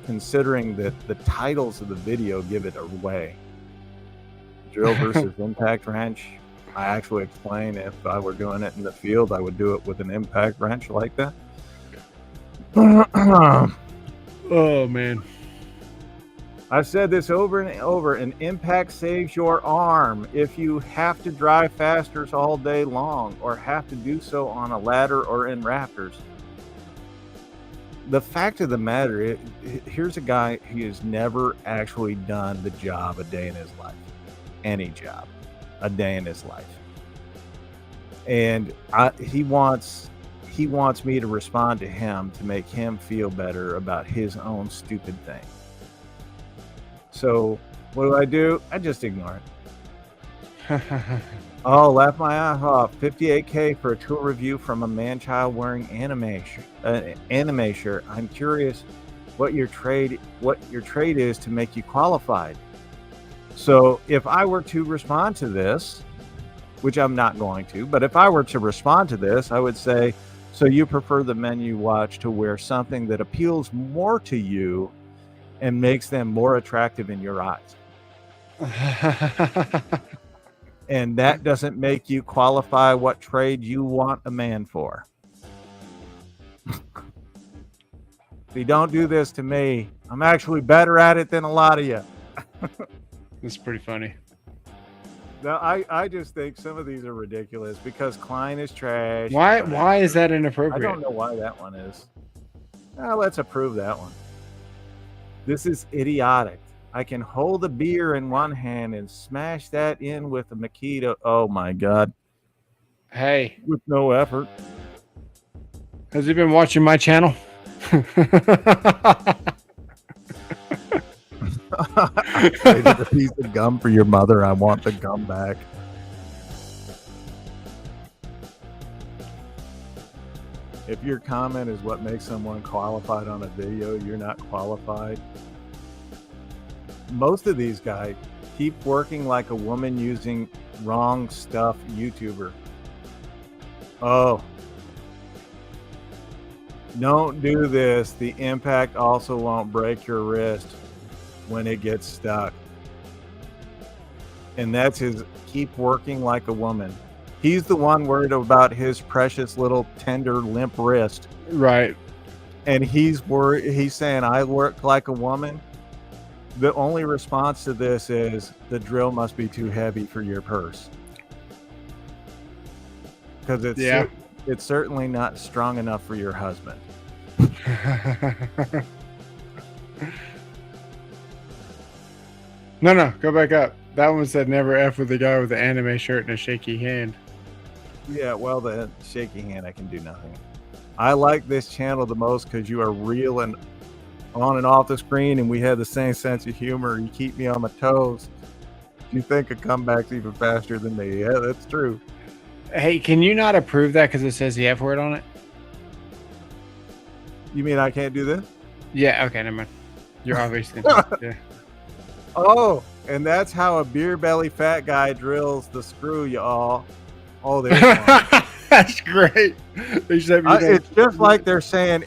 considering that the titles of the video give it away. Drill versus impact wrench. I actually explain if I were doing it in the field, I would do it with an impact wrench like that. Oh, man. I've said this over and over. An impact saves your arm if you have to drive faster all day long or have to do so on a ladder or in rafters. The fact of the matter, here's a guy who has never actually done the job a day in his life. Any job a day in his life. And he wants me to respond to him to make him feel better about his own stupid thing. So what do? I just ignore it. Oh, laugh my ass off. 58K for a tool review from a man-child wearing anime shirt. I'm curious what your trade is to make you qualified. So if I were to respond to this, which I'm not going to, but if I were to respond to this, I would say, so you prefer the men you watch to wear something that appeals more to you and makes them more attractive in your eyes. And that doesn't make you qualify what trade you want a man for. If you don't do this to me, I'm actually better at it than a lot of you. That's pretty funny. No, I just think some of these are ridiculous because Klein is trash. Why is that inappropriate? I don't know why that one is. Let's approve that one. This is idiotic. I can hold a beer in one hand and smash that in with a mojito. Oh my God. Hey, With no effort. has he been watching my channel? I traded a piece of gum for your mother. I want the gum back. If your comment is what makes someone qualified on a video, you're not qualified. Most of these guys keep working like a woman using wrong stuff YouTuber. Oh. Don't do this. The impact also won't break your wrist when it gets stuck. And that's his keep working like a woman. He's the one worried about his precious little tender limp wrist. Right. And he's worried, he's saying I work like a woman. The only response to this is the drill must be too heavy for your purse. Because it's certainly not strong enough for your husband. No, go back up. That one said never F with the guy with the anime shirt and a shaky hand. Yeah, well, the shaky hand, I can do nothing. I like this channel the most because you are real and on and off the screen, and we have the same sense of humor. You keep me on my toes. You think a comeback's even faster than me. Yeah, that's true. Hey, can you not approve that because it says the F word on it? You mean I can't do this? Yeah, okay, never mind. You're obviously yeah. Oh, and that's how a beer belly fat guy drills the screw, y'all. Oh, there's one. That's great. It's just like they're saying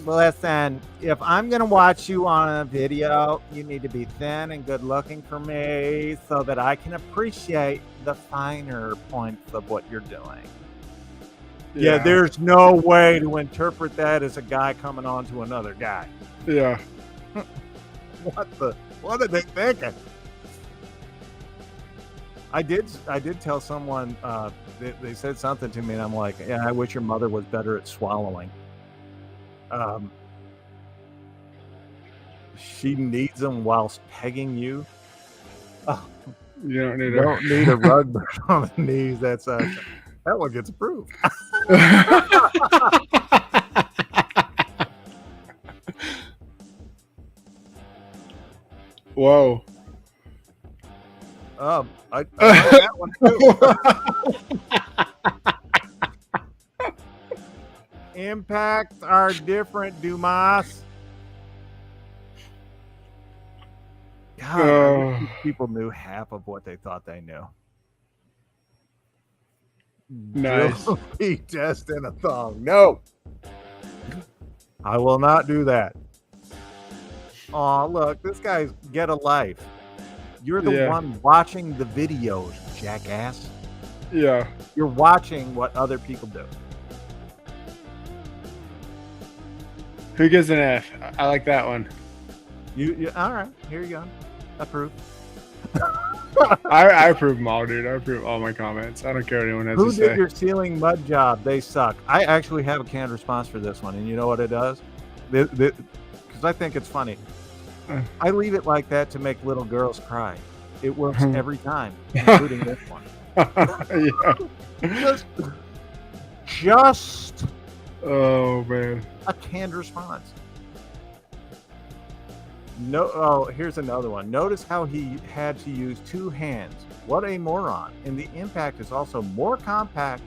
listen, if I'm gonna watch you on a video, you need to be thin and good looking for me so that I can appreciate the finer points of what you're doing. Yeah, there's no way to interpret that as a guy coming on to another guy. Yeah. What are they thinking? I did tell someone, they said something to me, and I'm like, yeah, I wish your mother was better at swallowing. She needs them whilst pegging you. Oh, you don't need a rug burn on the knees. That's that one gets approved. Whoa. I like that one too. Impacts are different, Dumas. God, people knew half of what they thought they knew. Nice. Be just in a thong. No. I will not do that. Oh, look, this guy's get a life. You're the one watching the videos, jackass. Yeah. You're watching what other people do. Who gives an F? I like that one. You all right, here you go. Approve. I approve them all, dude. I approve all my comments. I don't care what anyone has to say. Who did your ceiling mud job? They suck. I actually have a canned response for this one, and you know what it does? Because I think it's funny. I leave it like that to make little girls cry. It works every time, including this one. Yeah. Just oh man, a canned response. No, oh, here's another one. Notice how he had to use two hands. What a moron. And the impact is also more compact,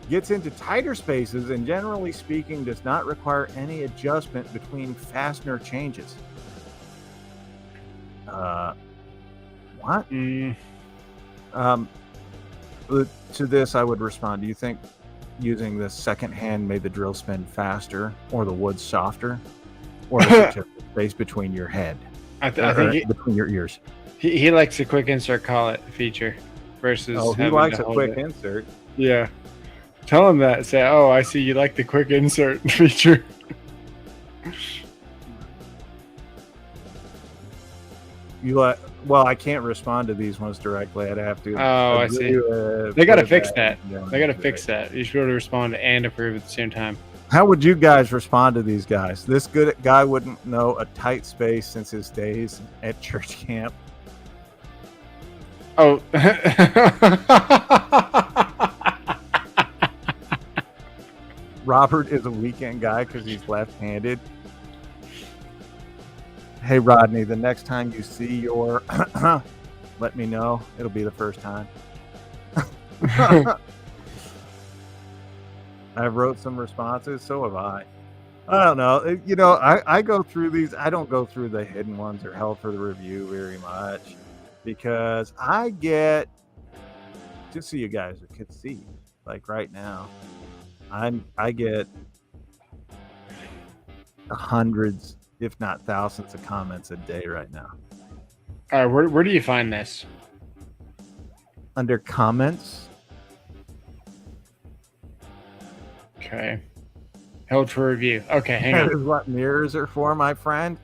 gets into tighter spaces, and generally speaking does not require any adjustment between fastener changes. What? To this I would respond, do you think using the second hand made the drill spin faster or the wood softer? Or is it just the space between your head? I think between your ears. He likes a quick insert call it feature versus he likes a quick insert. Yeah. Tell him that. Say, oh, I see you like the quick insert feature. You like? Well, I can't respond to these ones directly. I'd have to. Oh, I see. They got to fix that. They got to fix that. You should be able to respond and approve at the same time. How would you guys respond to these guys? This good guy wouldn't know a tight space since his days at church camp. Oh. Robert is a weekend guy because he's left-handed. Hey, Rodney, the next time you see your... let me know. It'll be the first time. I wrote some responses. So have I. I don't know. You know, I go through these. I don't go through the hidden ones or held for the review very much because I get, just so you guys could see, like right now, I get hundreds, if not thousands, of comments a day right now. All right, where do you find this? Under comments. Okay. Held for review. Okay, hang That on. is what mirrors are for, my friend.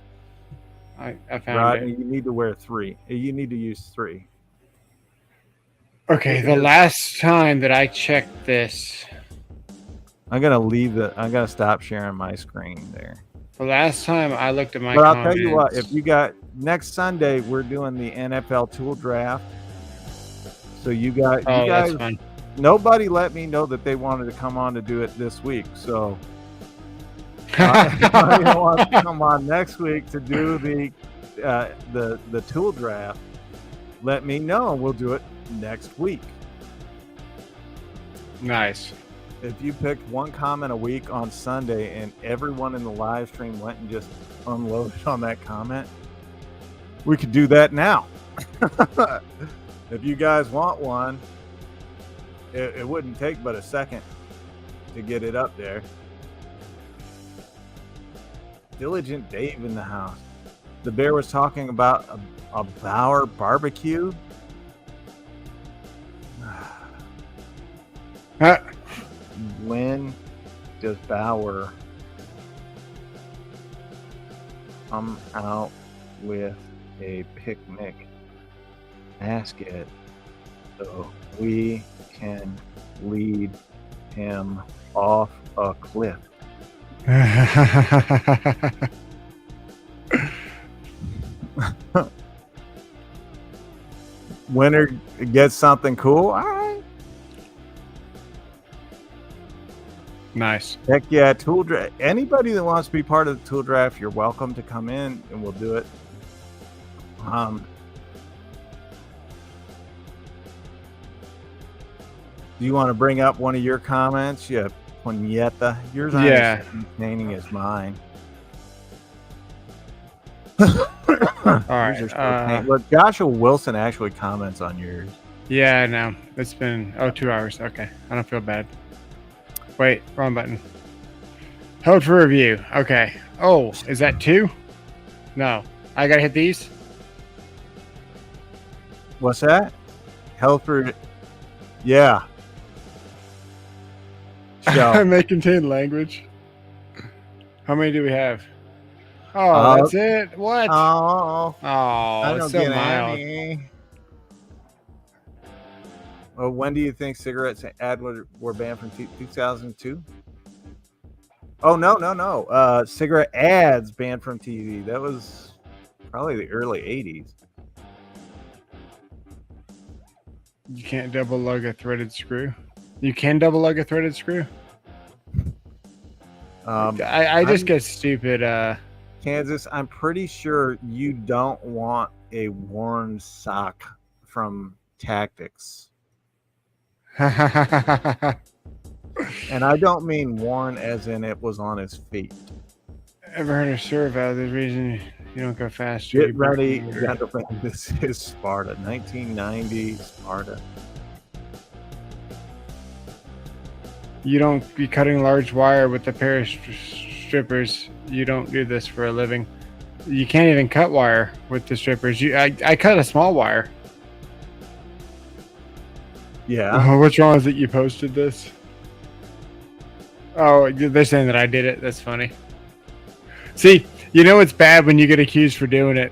I found Rodney, it. you need to wear 3. You need to use 3. Okay, the last time that I checked this, I'm gonna stop sharing my screen there. the last time I looked at my But I'll comments, tell you what, if you got next Sunday, we're doing the NFL tool draft. So you guys, that's fine. nobody let me know that they wanted to come on to do it this week. So anybody who wants to come on next week to do the tool draft, let me know and we'll do it next week. Nice. If you picked one comment a week on Sunday and everyone in the live stream went and just unloaded on that comment, we could do that now. If you guys want one, it wouldn't take but a second to get it up there. Diligent Dave in the house. The bear was talking about a Bauer barbecue. When does Bauer come out with a picnic basket so we can lead him off a cliff? Winner gets something cool. All right. Nice. Heck yeah, tool draft. Anybody that wants to be part of the tool draft, you're welcome to come in and we'll do it. Do you want to bring up one of your comments? Yeah, Puñeta. Yours aren't as entertaining as mine. All right. Look, Joshua Wilson actually comments on yours. Yeah, I know. It's been 2 hours. Okay, I don't feel bad. Wait, wrong button. Held for review. Okay. Oh, is that 2? No, I gotta hit these. What's that? Held for. Yeah. May contain language. How many do we have? Oh, that's it. What? Oh, it's so mild. Well, when do you think cigarettes were banned from 2002? Oh, no. Cigarette ads banned from TV. That was probably the early 80s. You can't double lug a threaded screw. You can double lug a threaded screw. I just get stupid. Kansas, I'm pretty sure you don't want a worn sock from Tactics. And I don't mean worn as in it was on his feet. Ever heard of Servo? The reason you don't go faster. Get ready, gentlemen. This is Sparta, 1990 Sparta. You don't be cutting large wire with a pair of strippers. You don't do this for a living. You can't even cut wire with the strippers. I cut a small wire. Yeah. What's wrong is that you posted this? Oh, they're saying that I did it. That's funny. See, you know it's bad when you get accused for doing it.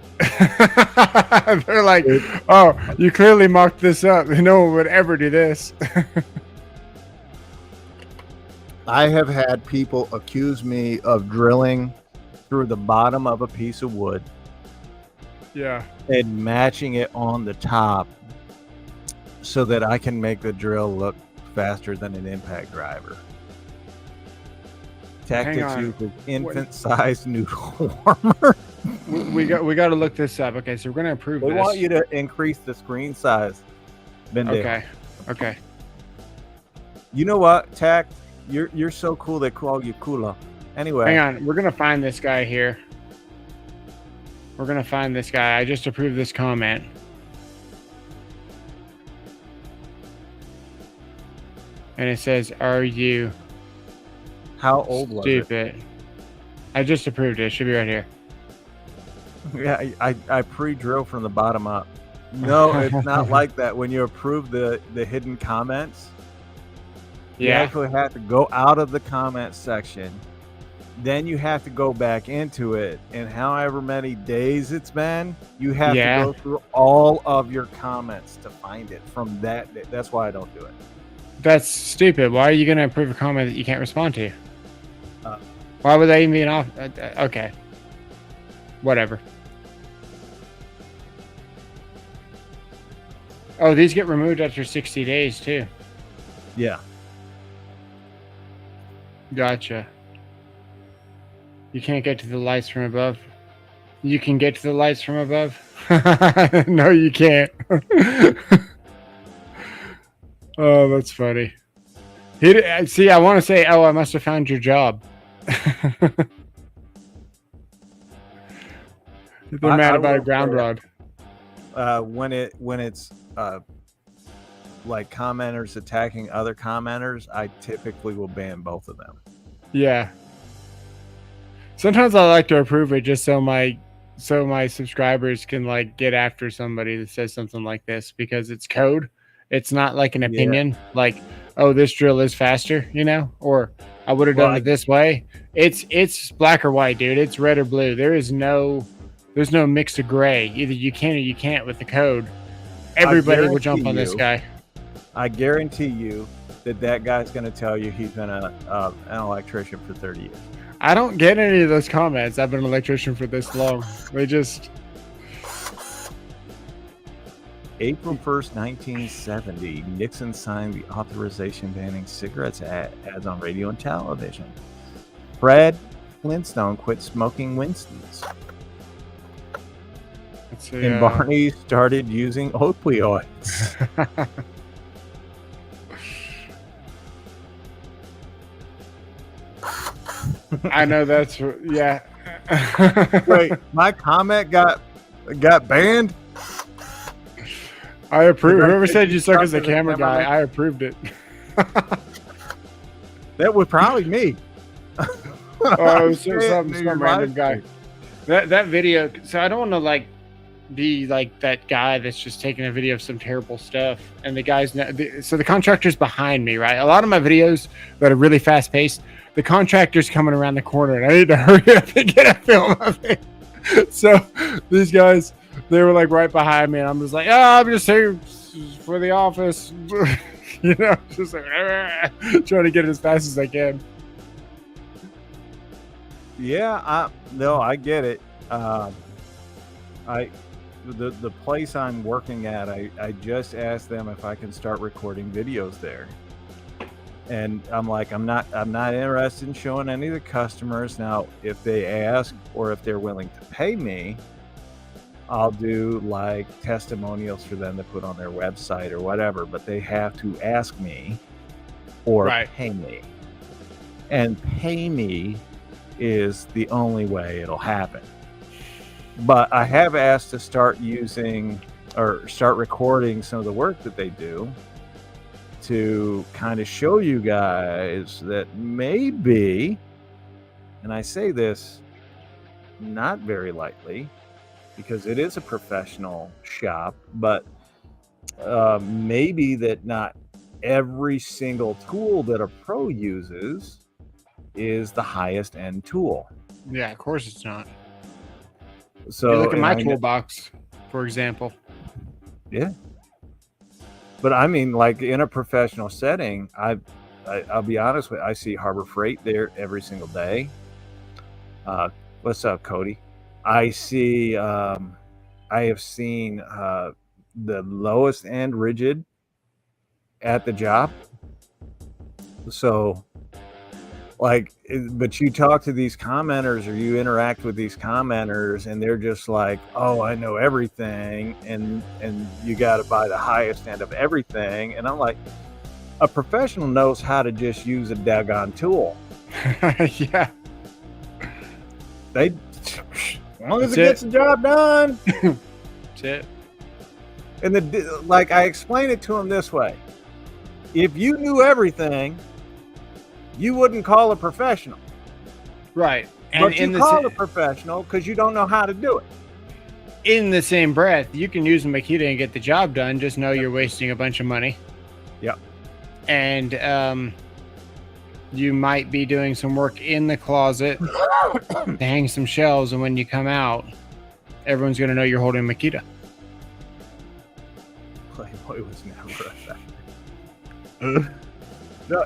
They're like, oh, you clearly mocked this up. No one would ever do this. I have had people accuse me of drilling through the bottom of a piece of wood Yeah. and matching it on the top so that I can make the drill look faster than an impact driver. Tactics used as infant-sized noodle warmer. We got to look this up. Okay, so we're gonna approve They this. want you to increase the screen size. Okay. You know what, Tact? You're so cool they call you Kula. Anyway, Hang on, we're gonna find this guy here. We're gonna find this guy. I just approved this comment. And it says, "Are you how old was it? stupid?" I just approved it. It should be right here. Yeah, I pre-drill from the bottom up. No, it's not like that. When you approve the hidden comments, you actually have to go out of the comments section. Then you have to go back into it, and however many days it's been, you have to go through all of your comments to find it from that day. That's why I don't do it. That's stupid. Why are you going to approve a comment that you can't respond to? Why would that even be an off? Okay. Whatever. Oh, these get removed after 60 days, too. Yeah. Gotcha. You can't get to the lights from above. You can get to the lights from above? No, you can't. Oh, that's funny. See, I want to say, oh, I must have found your job. They're mad about a ground rod. When it's like commenters attacking other commenters, I typically will ban both of them. Yeah. Sometimes I like to approve it just so my subscribers can like get after somebody that says something like this, because it's code. It's not like an opinion, like, oh, this drill is faster, you know, or I would have done it this way. It's black or white, dude. It's red or blue. There's no mix of gray. Either you can or you can't with the code. Everybody will jump on this guy. I guarantee you that guy's going to tell you he's been an electrician for 30 years. I don't get any of those comments. I've been an electrician for this long. They just... April 1st, 1970, Nixon signed the authorization banning cigarettes ads on radio and television. Fred Flintstone quit smoking Winston's. And Barney started using opioids. I know that's... Yeah. Wait, my comment got banned? I approve. Whoever said you suck as a camera guy, I approved it. That was probably me. Oh, it was some random guy. That video. So I don't want to like be like that guy that's just taking a video of some terrible stuff. And the guys. So the contractor's behind me, right? A lot of my videos that are really fast paced, the contractor's coming around the corner, and I need to hurry up and get a film of it. So these guys, they were like right behind me, and I'm just like, I'm just here for the office, you know, just like trying to get it as fast as I can. Yeah, I get it. The place I'm working at, I just asked them if I can start recording videos there, and I'm like, I'm not interested in showing any of the customers. Now, if they ask or if they're willing to pay me, I'll do like testimonials for them to put on their website or whatever, but they have to ask me or pay me. And pay me is the only way it'll happen. But I have asked to start using or start recording some of the work that they do to kind of show you guys that maybe, and I say this not very lightly, because it is a professional shop, but maybe that not every single tool that a pro uses is the highest end tool. Yeah, of course it's not. So you look at my toolbox, for example. Yeah. But I mean, like in a professional setting, I'll be honest with you, I see Harbor Freight there every single day. What's up, Cody? I see. I have seen the lowest end rigid at the job. So, like, but you talk to these commenters or you interact with these commenters, and they're just like, "Oh, I know everything," and you got to buy the highest end of everything. And I'm like, a professional knows how to just use a daggone tool. Yeah. They, as long as it gets the job done. That's it. And like I explain it to them this way: if you knew everything, you wouldn't call a professional. Right. And but you call a professional because you don't know how to do it. In the same breath, you can use a Makita and get the job done. Just know you're wasting a bunch of money. Yep. And you might be doing some work in the closet to hang some shelves, and when you come out, everyone's going to know you're holding a Makita. Playboy was never a No,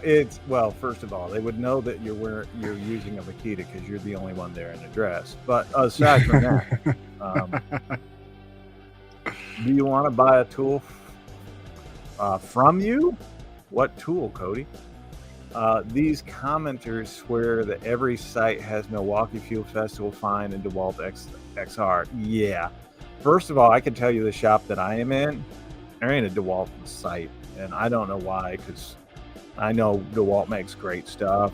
well, first of all, they would know that you're using a Makita because you're the only one there in a dress. But aside from that, do you want to buy a tool from you? What tool, Cody? These commenters swear that every site has Milwaukee Fuel Festival Fine and DeWalt XR. Yeah. First of all, I can tell you the shop that I am in, there ain't a DeWalt site, and I don't know why, because I know DeWalt makes great stuff.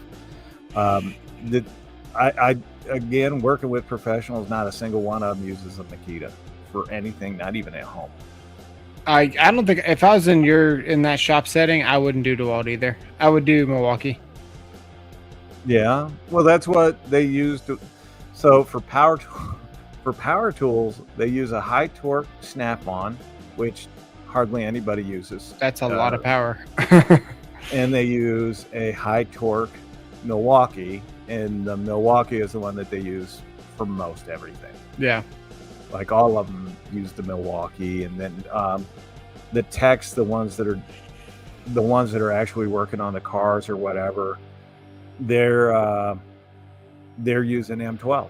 I again, working with professionals, not a single one of them uses a Makita for anything, not even at home. I don't think, if I was in that shop setting, I wouldn't do DeWalt either. I would do Milwaukee. Yeah, well, that's what they use. So for power tools, they use a high torque snap-on, which hardly anybody uses. That's a lot of power. And they use a high torque Milwaukee, and the Milwaukee is the one that they use for most everything. Yeah. Like all of them use the Milwaukee, and then the techs, the ones that are actually working on the cars or whatever, they're using M12,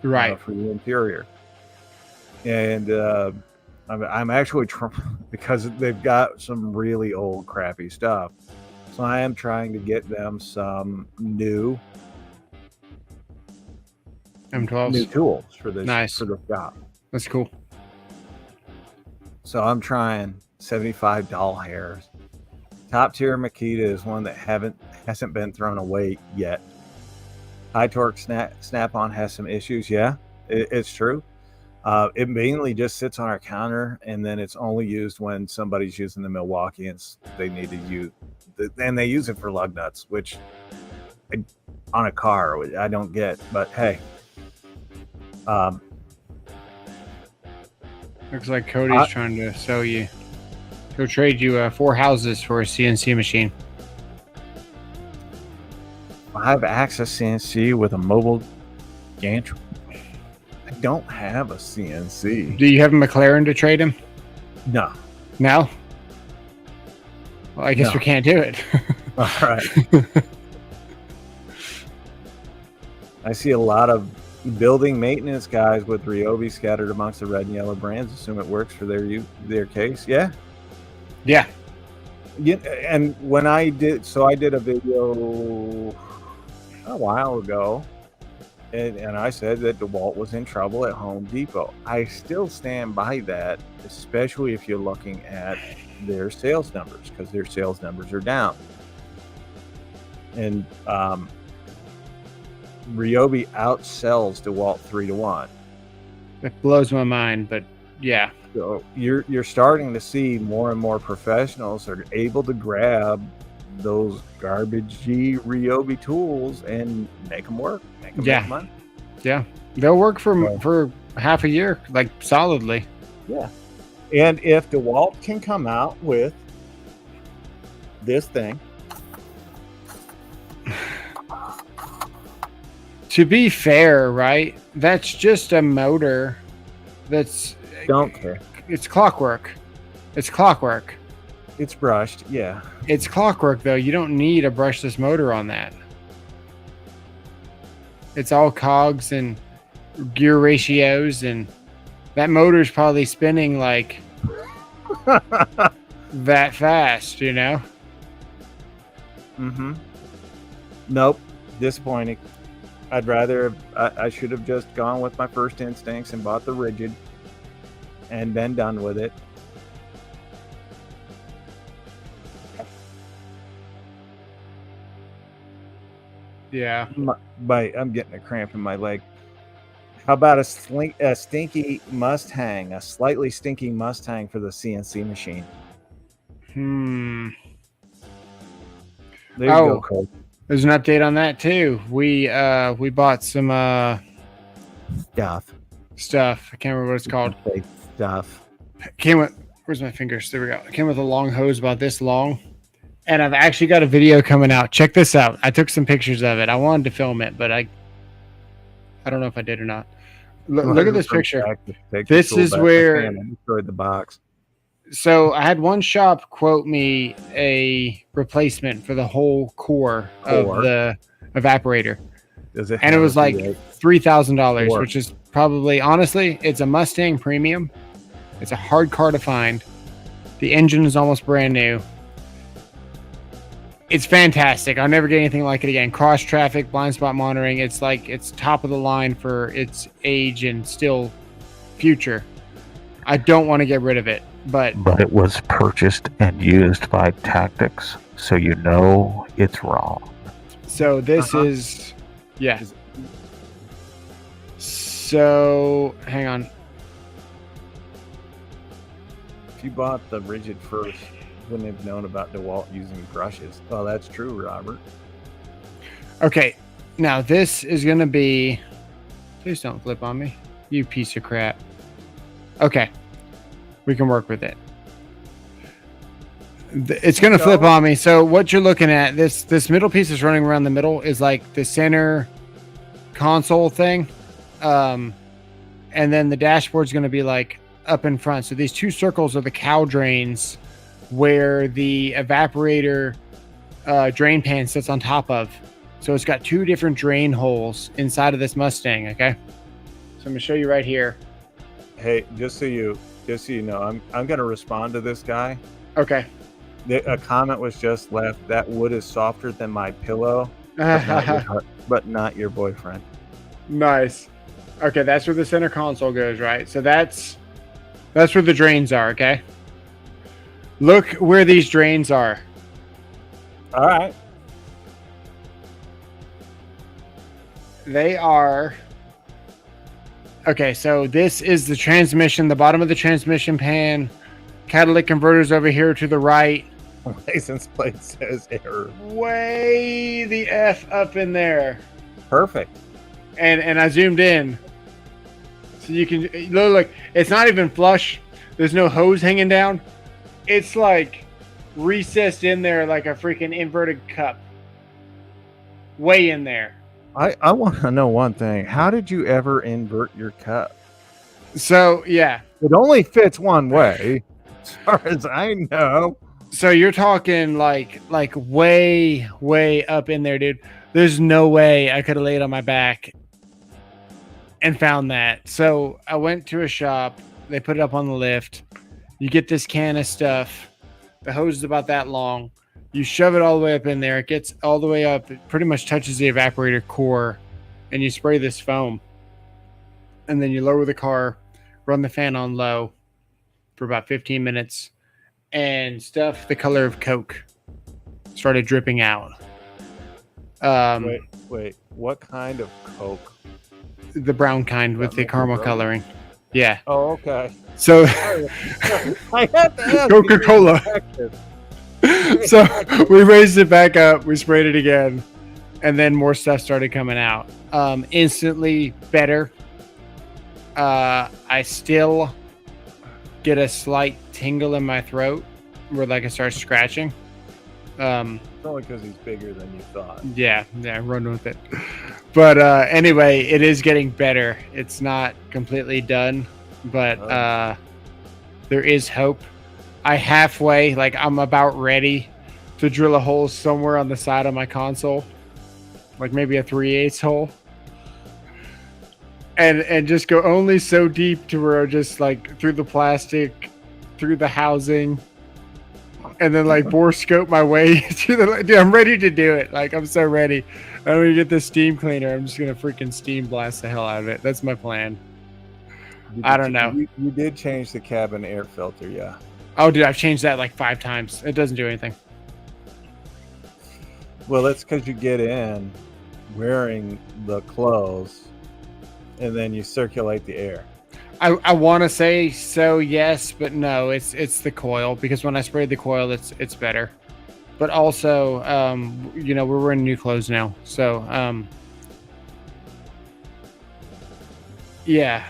right, for the interior. And I'm actually because they've got some really old crappy stuff, so I am trying to get them some new M12s, new tools for this. Nice. For the job. That's cool. So I'm trying $75 hairs. Top tier Makita is one that hasn't been thrown away yet. High torque snap-on has some issues. Yeah, it's true. It mainly just sits on our counter, and then it's only used when somebody's using the Milwaukee and they need to use, and they use it for lug nuts, which on a car I don't get. But hey, looks like Cody's trying to sell you. He'll trade you 4 houses for a CNC machine. 5-axis CNC with a mobile gantry. I don't have a CNC. Do you have a McLaren to trade him? No. No? Well, I guess we can't do it. All right. I see a lot of building maintenance guys with Ryobi scattered amongst the red and yellow brands. Assume it works for their case. Yeah. Yeah. And when I did a video a while ago, and I said that DeWalt was in trouble at Home Depot. I still stand by that, especially if you're looking at their sales numbers, because their sales numbers are down. And Ryobi outsells DeWalt 3-1. It blows my mind, but yeah. So you're starting to see more and more professionals are able to grab those garbagey Ryobi tools and make them work. Make money. Yeah, they'll work for half a year, like solidly. Yeah, and if DeWalt can come out with this thing, to be fair, right? That's just a motor. That's don't care. It's clockwork. It's clockwork. It's brushed, yeah. It's clockwork though. You don't need a brushless motor on that. It's all cogs and gear ratios, and that motor's probably spinning like that fast, you know? Mm-hmm. Nope. Disappointing. I'd rather I should have just gone with my first instincts and bought the rigid and been done with it. Yeah. I'm getting a cramp in my leg. How about a stinky Mustang, a slightly stinky Mustang for the CNC machine? There you go, Cole. There's an update on that too. We bought some stuff. I can't remember what it's called. Stuff. Came with, where's my fingers? There we go. It came with a long hose about this long. And I've actually got a video coming out. Check this out. I took some pictures of it. I wanted to film it, but I don't know if I did or not. Look at this picture. This is where I destroyed the box. So I had one shop quote me a replacement for the whole core of the evaporator. And it was like $3,000, which is probably, honestly, it's a Mustang Premium. It's a hard car to find. The engine is almost brand new. It's fantastic. I'll never get anything like it again. Cross traffic, blind spot monitoring. It's top of the line for its age and still future. I don't want to get rid of it, but it was purchased and used by Tactics, so you know it's wrong. So this is, yeah. So hang on. If you bought the rigid first, wouldn't have known about DeWalt using brushes. Well, that's true, Robert. Okay, now this is going to be... Please don't flip on me, you piece of crap. Okay, we can work with it. It's going to flip on me. So what you're looking at, this middle piece is running around the middle is like the center console thing. And then the dashboard's going to be like up in front. So these two circles are the cow drains where the evaporator drain pan sits on top of. So it's got two different drain holes inside of this Mustang, okay? So I'm gonna show you right here. Hey, just so you know, I'm gonna respond to this guy. Okay. A comment was just left. That wood is softer than my pillow, but not your boyfriend. Nice. Okay, that's where the center console goes, right? So that's where the drains are, okay? Look where these drains are. All right. They are... Okay, so this is the transmission, the bottom of the transmission pan. Catalytic converters over here to the right. License plate says error. Way the F up in there. Perfect. And I zoomed in. So you can look, it's not even flush. There's no hose hanging down. It's like recessed in there like a freaking inverted cup. Way in there. I want to know one thing. How did you ever invert your cup? So, yeah. It only fits one way, as far as I know. So you're talking like way, way up in there, dude. There's no way I could have laid on my back and found that. So I went to a shop. They put it up on the lift. You get this can of stuff. The hose is about that long. You shove it all the way up in there. It gets all the way up. It pretty much touches the evaporator core. And you spray this foam. And then you lower the car, run the fan on low for about 15 minutes. And stuff the color of Coke started dripping out. Wait. What kind of Coke? The brown kind with the caramel coloring. Yeah. Oh, okay. So I have to ask Coca-Cola. So we raised it back up. We sprayed it again. And then more stuff started coming out. Instantly better. I still get a slight tingle in my throat where like I start scratching. It's only because he's bigger than you thought. Yeah, run with it. But anyway, it is getting better. It's not completely done, but there is hope. I halfway, like I'm about ready to drill a hole somewhere on the side of my console, like maybe a 3/8 hole, and just go only so deep to where I just like through the plastic, through the housing, and then like bore scope my way to the. Dude, I'm ready to do it. Like I'm so ready. I'm gonna get this steam cleaner. I'm just gonna freaking steam blast the hell out of it. That's my plan. I don't know. You did change the cabin air filter, yeah. Oh, dude, I've changed that like 5 times. It doesn't do anything. Well, that's because you get in wearing the clothes, and then you circulate the air. I want to say so, yes, but no. It's the coil, because when I sprayed the coil, it's better. But also, we're wearing new clothes now, so yeah.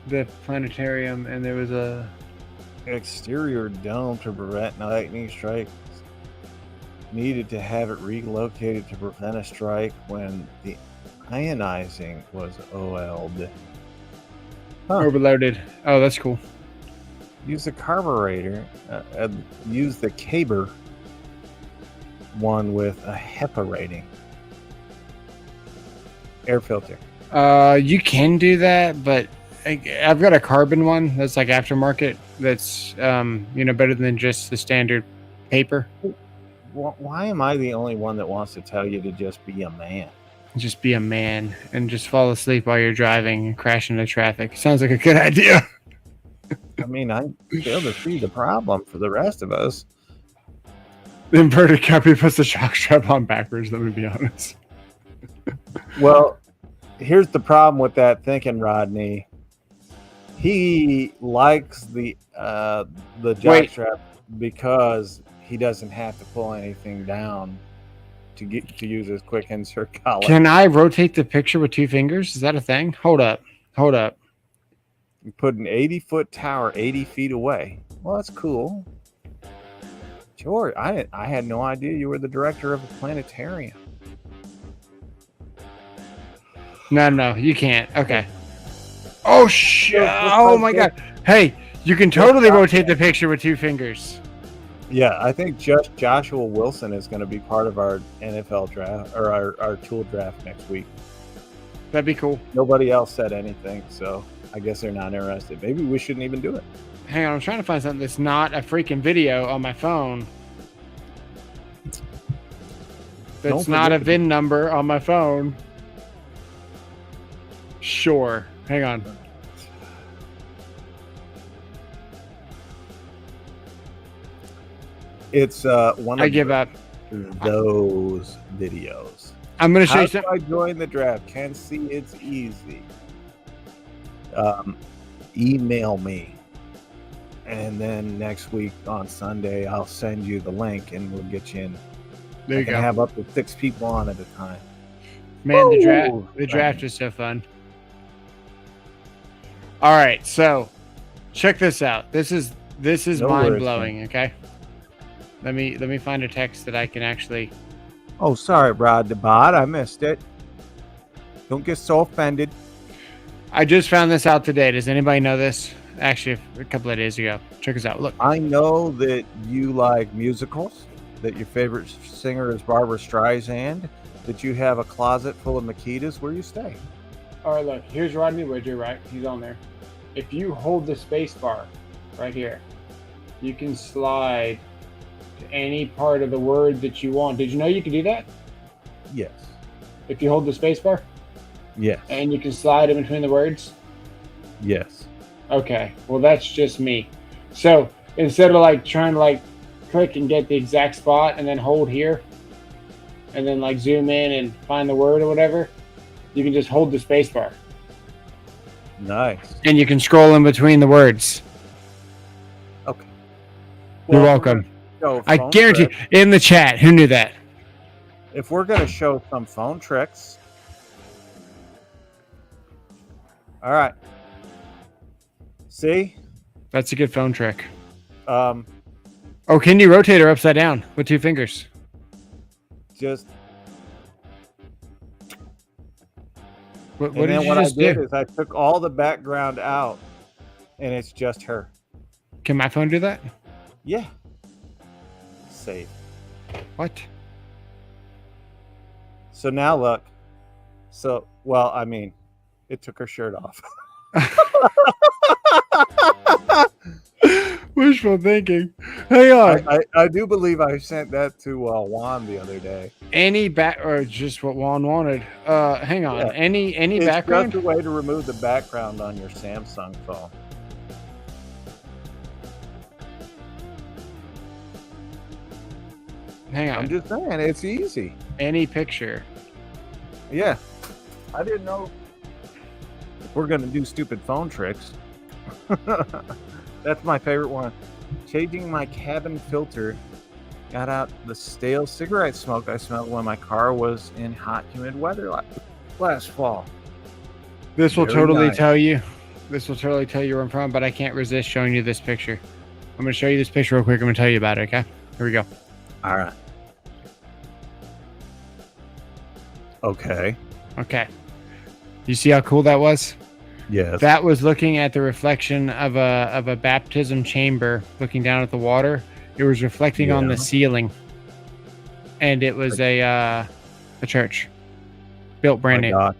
The planetarium, and there was a exterior dome to prevent lightning strikes. Needed to have it relocated to prevent a strike when the ionizing was OL'd. overloaded. Oh, that's cool. Use the carburetor. Use the Caber one with a HEPA rating. Air filter. You can do that, but I've got a carbon one that's like aftermarket. That's better than just the standard paper. Why am I the only one that wants to tell you to just be a man? Just be a man and just fall asleep while you're driving and crash into traffic. Sounds like a good idea. I mean, I fail to see the problem for the rest of us. The inverted copy puts the shock strap on backwards, let me be honest. Well, here's the problem with that thinking, Rodney. He likes the jock strap because he doesn't have to pull anything down to use his quick insert collar. Can I rotate the picture with 2 fingers? Is that a thing? Hold up. You put an 80-foot tower 80 feet away. Well, that's cool. Sure, I had no idea you were the director of a planetarium. No, you can't. Okay. Oh shit! Oh my god! Hey, you can totally rotate the picture with 2 fingers. Yeah, I think just Joshua Wilson is going to be part of our NFL draft or our tool draft next week. That'd be cool. Nobody else said anything, so I guess they're not interested. Maybe we shouldn't even do it. Hang on, I'm trying to find something that's not a freaking video on my phone. That's not a VIN number on my phone. Sure. Hang on. It's one of I give up. Those videos. I'm going to show How you do something. I join the draft? Can't see it's easy. Email me. And then next week on Sunday, I'll send you the link and we'll get you in. There you I can go. have up to 6 people on at a time. Man, Woo! the draft is so fun. All right, so check this out. This is No mind worries, blowing. Okay, let me find a text that I can actually. Oh, sorry, Rod the Bot. I missed it. Don't get so offended. I just found this out today. Does anybody know this? Actually, a couple of days ago. Check this out. Look. I know that you like musicals, that your favorite singer is Barbara Streisand, that you have a closet full of Makitas. Where you stay? All right, look. Here's Rodney Widger, right? He's on there. If you hold the space bar right here, you can slide to any part of the word that you want. Did you know you could do that? Yes. If you hold the space bar? Yes. And you can slide in between the words? Yes. Okay, well that's just me. So instead of like trying to like click and get the exact spot and then hold here and then like zoom in and find the word or whatever, you can just hold the space bar. Nice. And you can scroll in between the words. Okay. You're welcome. I phone guarantee tricks. in the chat, who knew that? If we're going to show some phone tricks. All right. See? That's a good phone trick. Um, Oh, can you rotate her upside down with 2 fingers? just What and did then you what I just did do? is I took all the background out and it's just her. Can my phone do that? Yeah. Save. What? So now look. So, well, I mean, it took her shirt off. Wishful thinking. Hang on. I do believe I sent that to Juan the other day. Any back or just what Juan wanted. Hang on. Yeah. Any It's background? just a way to remove the background on your Samsung phone. Hang on. I'm just saying, it's easy. Any picture. Yeah. I didn't know if we're going to do stupid phone tricks. That's my favorite one. Changing my cabin filter. Got out the stale cigarette smoke I smelled when my car was in hot, humid weather last fall. This will Very totally nice. tell you. This will totally tell you where I'm from, but I can't resist showing you this picture. I'm going to show you this picture real quick. I'm going to tell you about it, okay? Here we go. All right. Okay. Okay. You see how cool that was? Yes. That was looking at the reflection of a baptism chamber, looking down at the water. It was reflecting on the ceiling, and it was a church built brand new. God.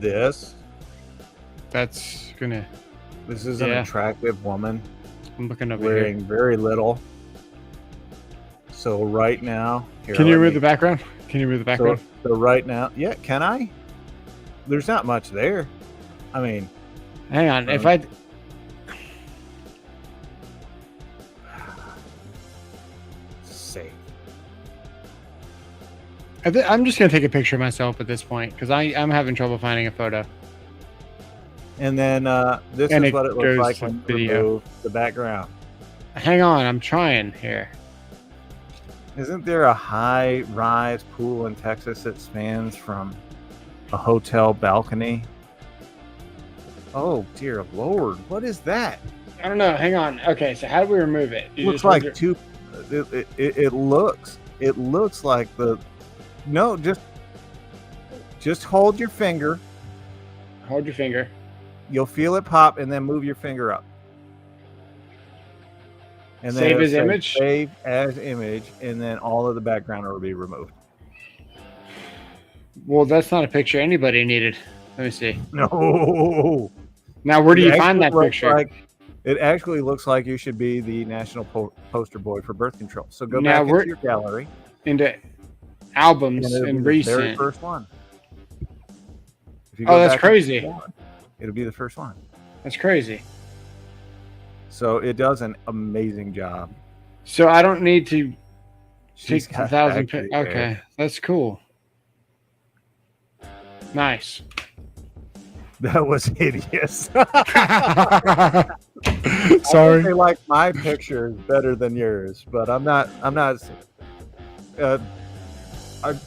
This is an attractive woman I'm looking over wearing here. very little. So right now, Can you read the background? Can you read the background? So right now, yeah, can I? There's not much there. I mean, hang on. If I save. I'm just gonna take a picture of myself at this point because I'm having trouble finding a photo. And then this And is it what it looks goes like to when you video. remove the background. Hang on, I'm trying here. Isn't there a high-rise pool in Texas that spans from a hotel balcony? Oh, dear Lord. What is that? I don't know. Hang on. Okay, so how do we remove it? You Looks just like hold two. It looks like the. No, just hold your finger. hold your finger. You'll feel it pop, and then move your finger up. And then Save it'll as say image? Save as image, and then all of the background will be removed. Well, that's not a picture anybody needed. Let me see. No. Now, where do It you find that actually looks picture? it actually looks like you should be the national poster boy for birth control. So go Now back into your gallery. Into albums It'll be and the very recent. first one. If you Oh, go that's back crazy. it'll be the first one. That's crazy. So it does an amazing job. So I don't need to She's take got 1,000. factory Okay, hair. that's cool. Nice. That was hideous. Sorry. I like my pictures better than yours, but I'm not.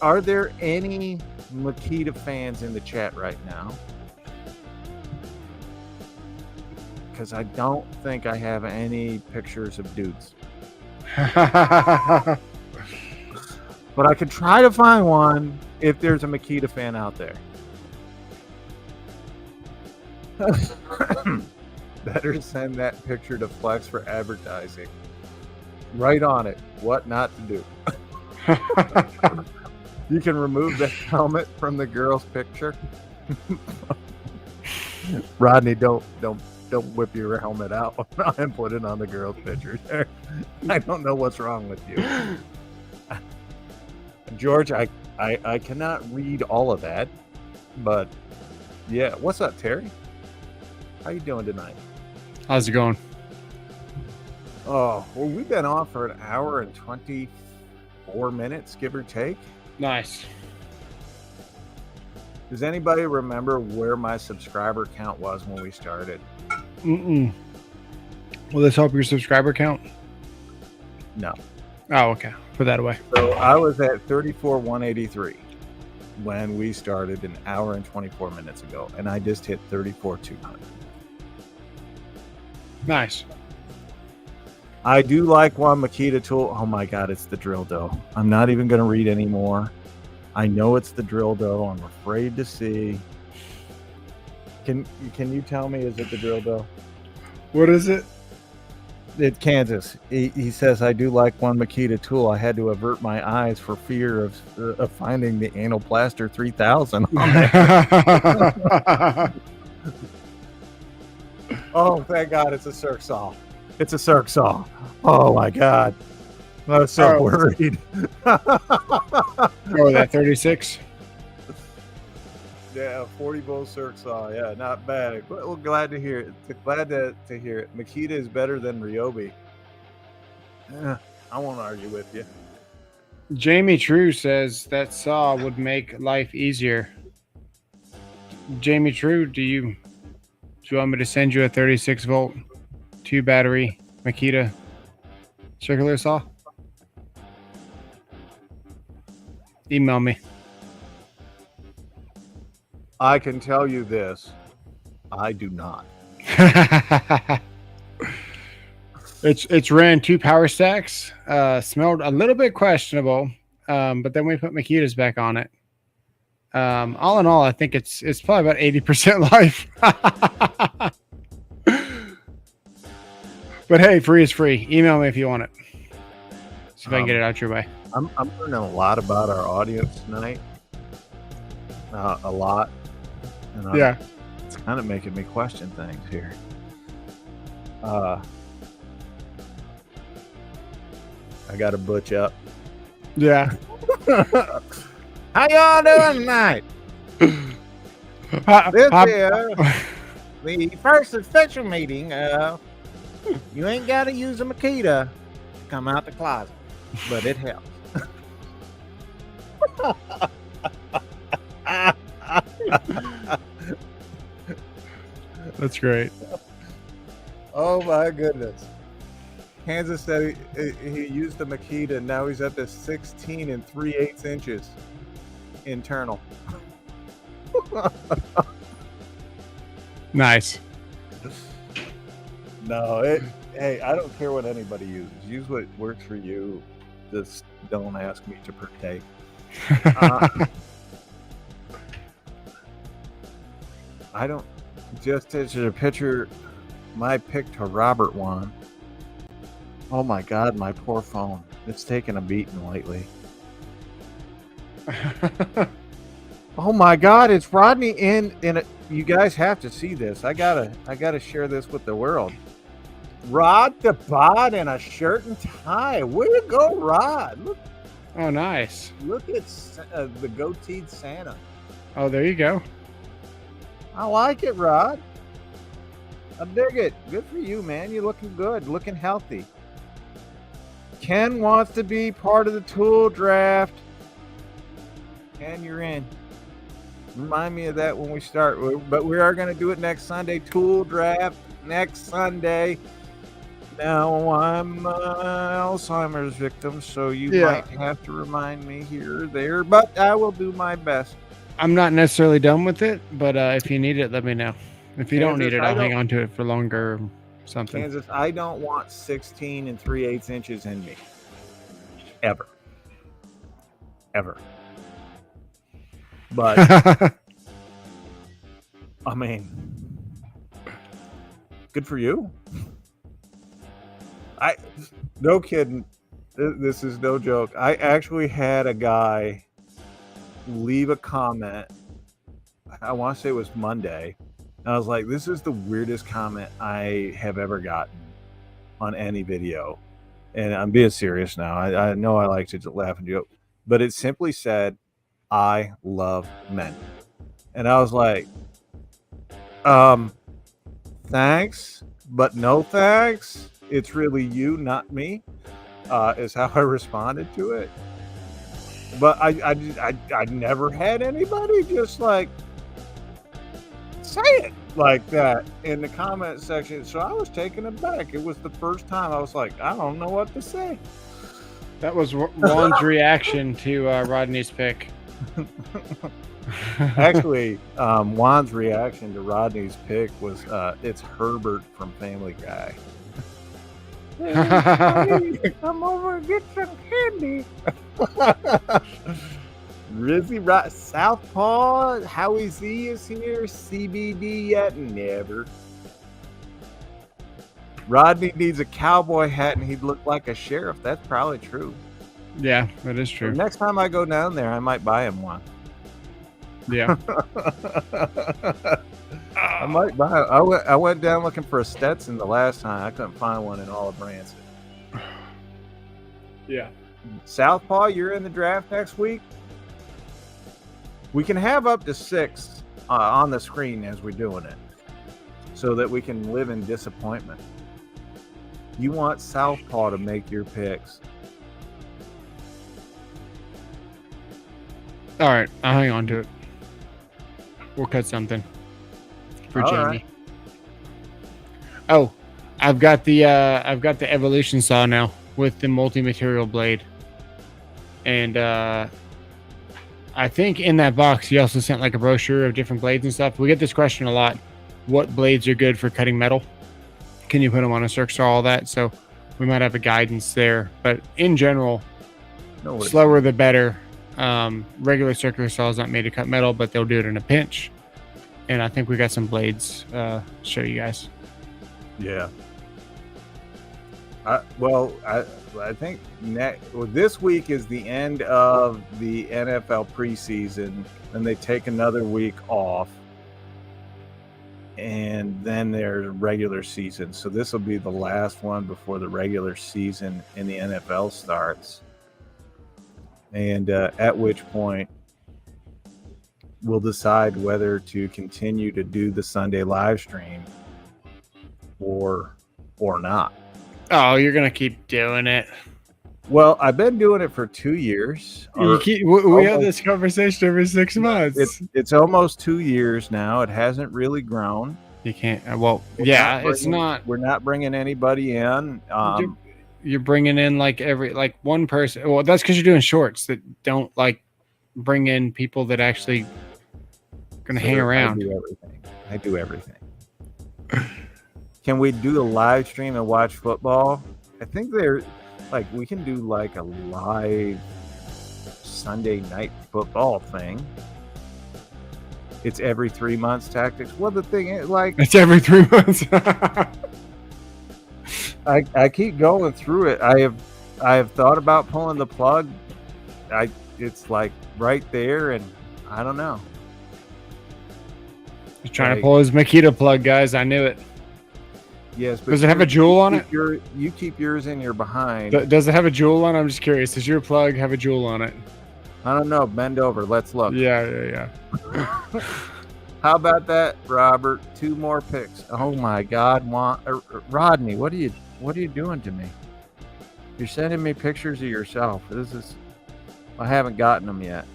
Are there any Makita fans in the chat right now? Because I don't think I have any pictures of dudes. But I could try to find one if there's a Makita fan out there. Better send that picture to Flex for advertising. Right on it. What not to do. You can remove the helmet from the girl's picture. Rodney, don't whip your helmet out and put it on the girl's picture. I don't know what's wrong with you. George, I cannot read all of that, but yeah. What's up, Terry? How you doing tonight? How's it going? Oh, well, we've been on for an hour and 24 minutes, give or take. Nice. Does anybody remember where my subscriber count was when we started? Will this help your subscriber count? No. Oh, okay. Put that away. So I was at 34,183 when we started an hour and 24 minutes ago, and I just hit 34,200. Nice. I do like one Makita tool. Oh my God, it's the drill dough. I'm not even going to read anymore. I know it's the drill dough. I'm afraid to see. Can you tell me, is it the drill dough? What is it? It's Kansas. He says, I do like one Makita tool. I had to avert my eyes for fear of finding the Anal Plaster 3000 on there. Oh, thank God, it's a Cirque saw. It's a Cirque saw. Oh my God, I was so worried. Oh, that 36. Yeah, 40 bull Cirque saw. Yeah, not bad. Well, glad to hear it. Glad to hear it. Makita is better than Ryobi. I won't argue with you. Jamie True says that saw would make life easier. Jamie True, do you want me to send you a 36 volt 2 battery Makita circular saw? Email me. I can tell you this. I do not. It's ran 2 power stacks. Smelled a little bit questionable, but then we put Makitas back on it. All in all, I think it's probably about 80% life. But hey, free is free. Email me if you want it. See if I can get it out your way. I'm learning a lot about our audience tonight. A lot. And Yeah. It's kind of making me question things here. I got to butch up. Yeah. How y'all doing tonight? This is the first official meeting. You ain't got to use a Makita to come out the closet, but it helps. That's great. Oh my goodness. Kansas said he used the Makita, and now he's at the 16 3/8 inches internal. Nice. No, hey, I don't care what anybody uses. Use what works for you. Just don't ask me to partake. I don't. Just as a picture, my pick to Robert one. Oh my God, my poor phone. It's taken a beating lately. Oh my God, it's Rodney in it. You guys have to see this. I gotta share this with the world. Rod the Bod in a shirt and tie. Way to go, Rod! Look, Oh, nice. look at the goateed Santa. Oh, there you go. I like it, Rod. I dig it. Good for you, man. You're looking good, looking healthy. Ken wants to be part of the tool draft. Ken, you're in. Remind me of that when we start. But we are going to do it next Sunday. Tool draft next Sunday. Now, I'm Alzheimer's victim, so you might have to remind me here or there. But I will do my best. I'm not necessarily done with it, but if you need it, let me know. If you don't Kansas, need it, I'll hang on to it for longer or something. Kansas, I don't want 16 3/8 inches in me. Ever. But, I mean, good for you. No kidding. This is no joke. I actually had a guy leave a comment. I want to say it was Monday. And I was like, this is the weirdest comment I have ever gotten on any video. And I'm being serious now. I know I like to laugh and joke, but it simply said, I love men. And I was like, thanks, but no thanks. It's really you, not me, is how I responded to it. But I never had anybody just like say it like that in the comment section. So I was taken aback. It was the first time I was like, I don't know what to say. That was Ron's reaction to Rodney's pick. Actually, Juan's reaction to Rodney's pick was it's Herbert from Family Guy. Hey, come over and get some candy. Rizzy right Southpaw, Howie Z is here. CBD yet? Never. Rodney needs a cowboy hat and he'd look like a sheriff. That's probably true. Yeah, that is true. Next time I go down there, I might buy him one. Yeah. I might buy. I went down looking for a Stetson the last time. I couldn't find one in all of Branson. Yeah. Southpaw, you're in the draft next week. We can have up to 6 on the screen as we're doing it, so that we can live in disappointment. You want Southpaw to make your picks. All right, I'll hang on to it. We'll cut something for All Jamie. right. Oh, I've got the evolution saw now with the multi-material blade, and I think in that box he also sent like a brochure of different blades and stuff. We get this question a lot: what blades are good for cutting metal? Can you put them on a circ saw? All that. So we might have a guidance there, but in general, slower the better. Regular circular saw is not made to cut metal, but they'll do it in a pinch. And I think we got some blades to show you guys. Yeah. I think this week is the end of the NFL preseason, and they take another week off, and then their regular season. So this will be the last one before the regular season in the NFL starts. And at which point we'll decide whether to continue to do the Sunday live stream or not. Oh, you're gonna keep doing it. Well, I've been doing it for 2 years. We have this conversation every 6 months. It's almost 2 years now. It hasn't really grown. You can't. It's not. We're not bringing anybody in. You're bringing in like one person. Well, that's because you're doing shorts that don't like bring in people that actually gonna hang around. I do everything. Can we do a live stream and watch football? I think we can do like a live Sunday night football thing. It's every 3 months tactics. Well, the thing is, it's every 3 months. I keep going through it. I have thought about pulling the plug. It's like right there, and I don't know. He's trying to pull his Makita plug, guys. I knew it. Yes, but does it have a jewel on it? You keep yours in your behind. Does it have a jewel on it? I'm just curious. Does your plug have a jewel on it? I don't know. Bend over. Let's look. Yeah. How about that, Robert? 2 more picks. Oh my God, Rodney, what are you doing to me? You're sending me pictures of yourself. I haven't gotten them yet.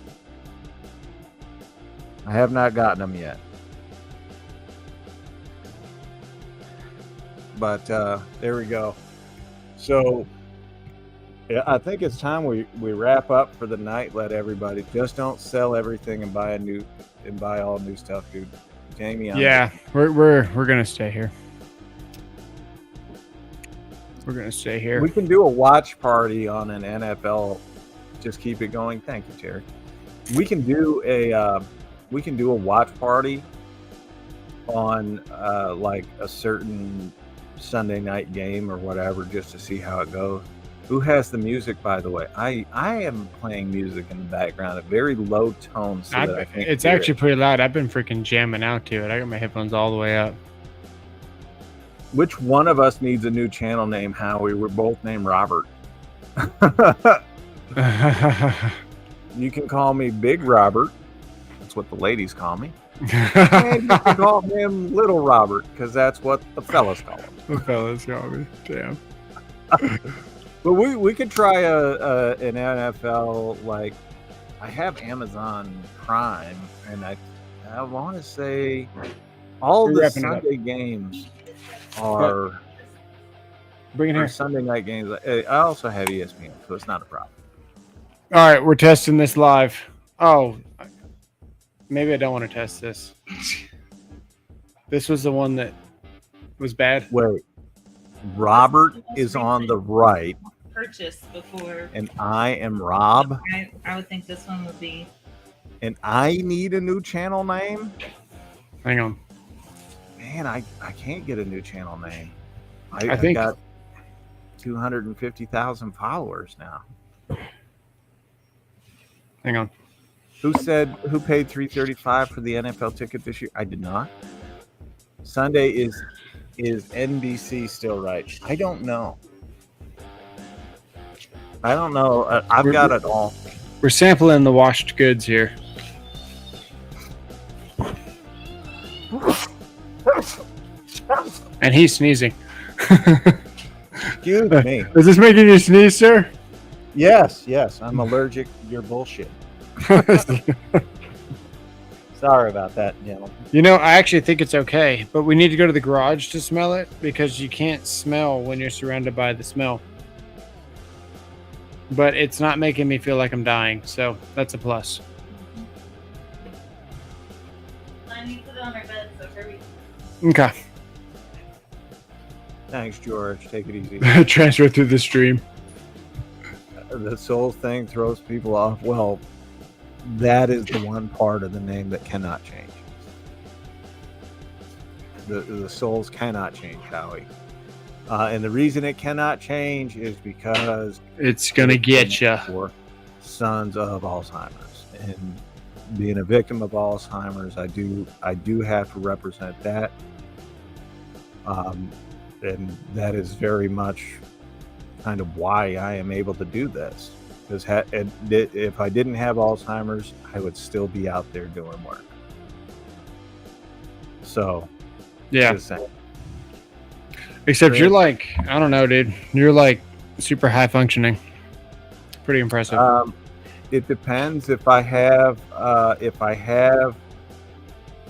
I have not gotten them yet. But there we go. So yeah, I think it's time we wrap up for the night. Let everybody just don't sell everything and buy all new stuff, dude. Jamie, we're gonna stay here. We're gonna stay here. We can do a watch party on an NFL. Just keep it going. Thank you, Terry. We can do a watch party on like a certain Sunday night game or whatever, just to see how it goes. Who has the music, by the way? I am playing music in the background at very low tone. It's actually pretty loud. I've been freaking jamming out to it. I got my headphones all the way up. Which one of us needs a new channel name, Howie? We're both named Robert. You can call me Big Robert. That's what the ladies call me. And you can call him Little Robert, because that's what the fellas call him. The fellas call me. Damn. But we could try an NFL, like, I have Amazon Prime, and I want to say all the Sunday games are Sunday night games. I also have ESPN, so it's not a problem. All right, we're testing this live. Oh, maybe I don't want to test this. This was the one that was bad. Wait, Robert is on the right. Purchase before, and I am Rob. I would think this one would be and I need a new channel name. Hang on. Man, I can't get a new channel name. I I've think got 250,000 followers now. hang on. Who paid $335 for the NFL ticket this year? I did not. Sunday is NBC still right? I don't know. I've got it all. We're sampling the washed goods here. And he's sneezing. Excuse me. Is this making you sneeze, sir? Yes. I'm allergic to your bullshit. Sorry about that, gentlemen. You know, I actually think it's okay, but we need to go to the garage to smell it because you can't smell when you're surrounded by the smell. But it's not making me feel like I'm dying, so that's a plus. I need to put it on our bed, so hurry. Okay. Thanks, George. Take it easy. Transfer through the stream. The soul thing throws people off. Well, that is the one part of the name that cannot change. The souls cannot change, Howie. And the reason it cannot change is because It's gonna get you. for sons of Alzheimer's, and being a victim of Alzheimer's, I do have to represent that, and that is very much kind of why I am able to do this. Because if I didn't have Alzheimer's, I would still be out there doing work. So, Yeah. just saying. Except Great. you're like, I don't know, dude. You're like super high functioning. Pretty impressive. It depends if I have. Let me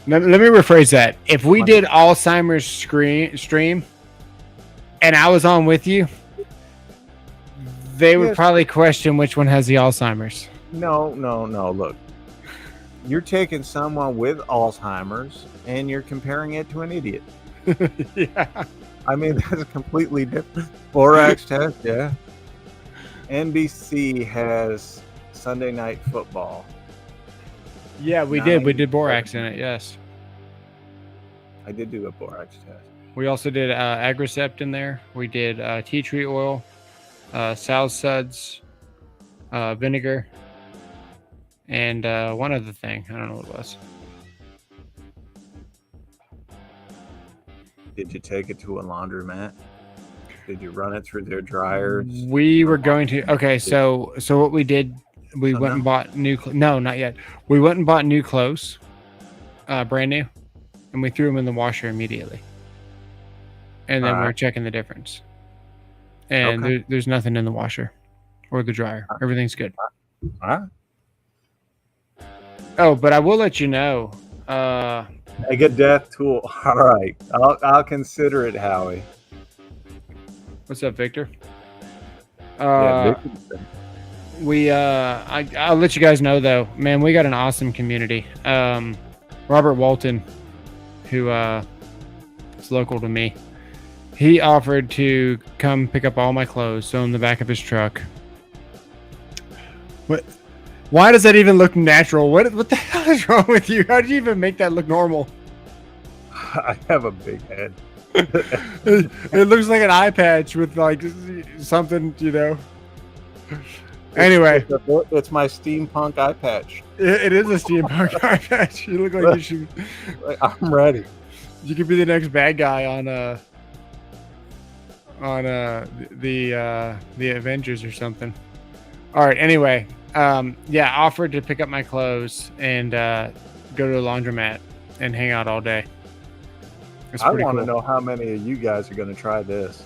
rephrase that. If we did Alzheimer's stream and I was on with you, they would Yes. probably question which one has the Alzheimer's. No. Look, you're taking someone with Alzheimer's and you're comparing it to an idiot. Yeah. I mean, that's completely different. Borax test, yeah. NBC has Sunday Night Football. Yeah, we did. We did borax in it, yes. I did do a borax test. We also did Agricept in there. We did tea tree oil, sow suds, vinegar, and one other thing. I don't know what it was. Did you take it to a laundromat? Did you run it through their dryers? We were going to. Okay, so what we did, we Oh, went no. and bought new. No, not yet. We went and bought new clothes, brand new, and we threw them in the washer immediately. And then we were Alright. checking the difference. And Okay. there's nothing in the washer or the dryer. Everything's good. All right. Oh, but I will let you know. A good death tool. All right. I'll consider it, Howie. What's up, Victor? Yeah, I'll let you guys know though, man, we got an awesome community. Robert Walton, who is local to me, he offered to come pick up all my clothes, so in the back of his truck. What? Why does that even look natural? What the hell is wrong with you? How did you even make that look normal? I have a big head. It looks like an eye patch with like something, you know. Anyway, it's my steampunk eye patch. it is a steampunk eye patch. You look like you should. I'm ready. You could be the next bad guy on the Avengers or something. All right. Anyway, yeah, offered to pick up my clothes and go to a laundromat and hang out all day. It's I pretty want to cool. know how many of you guys are going to try this.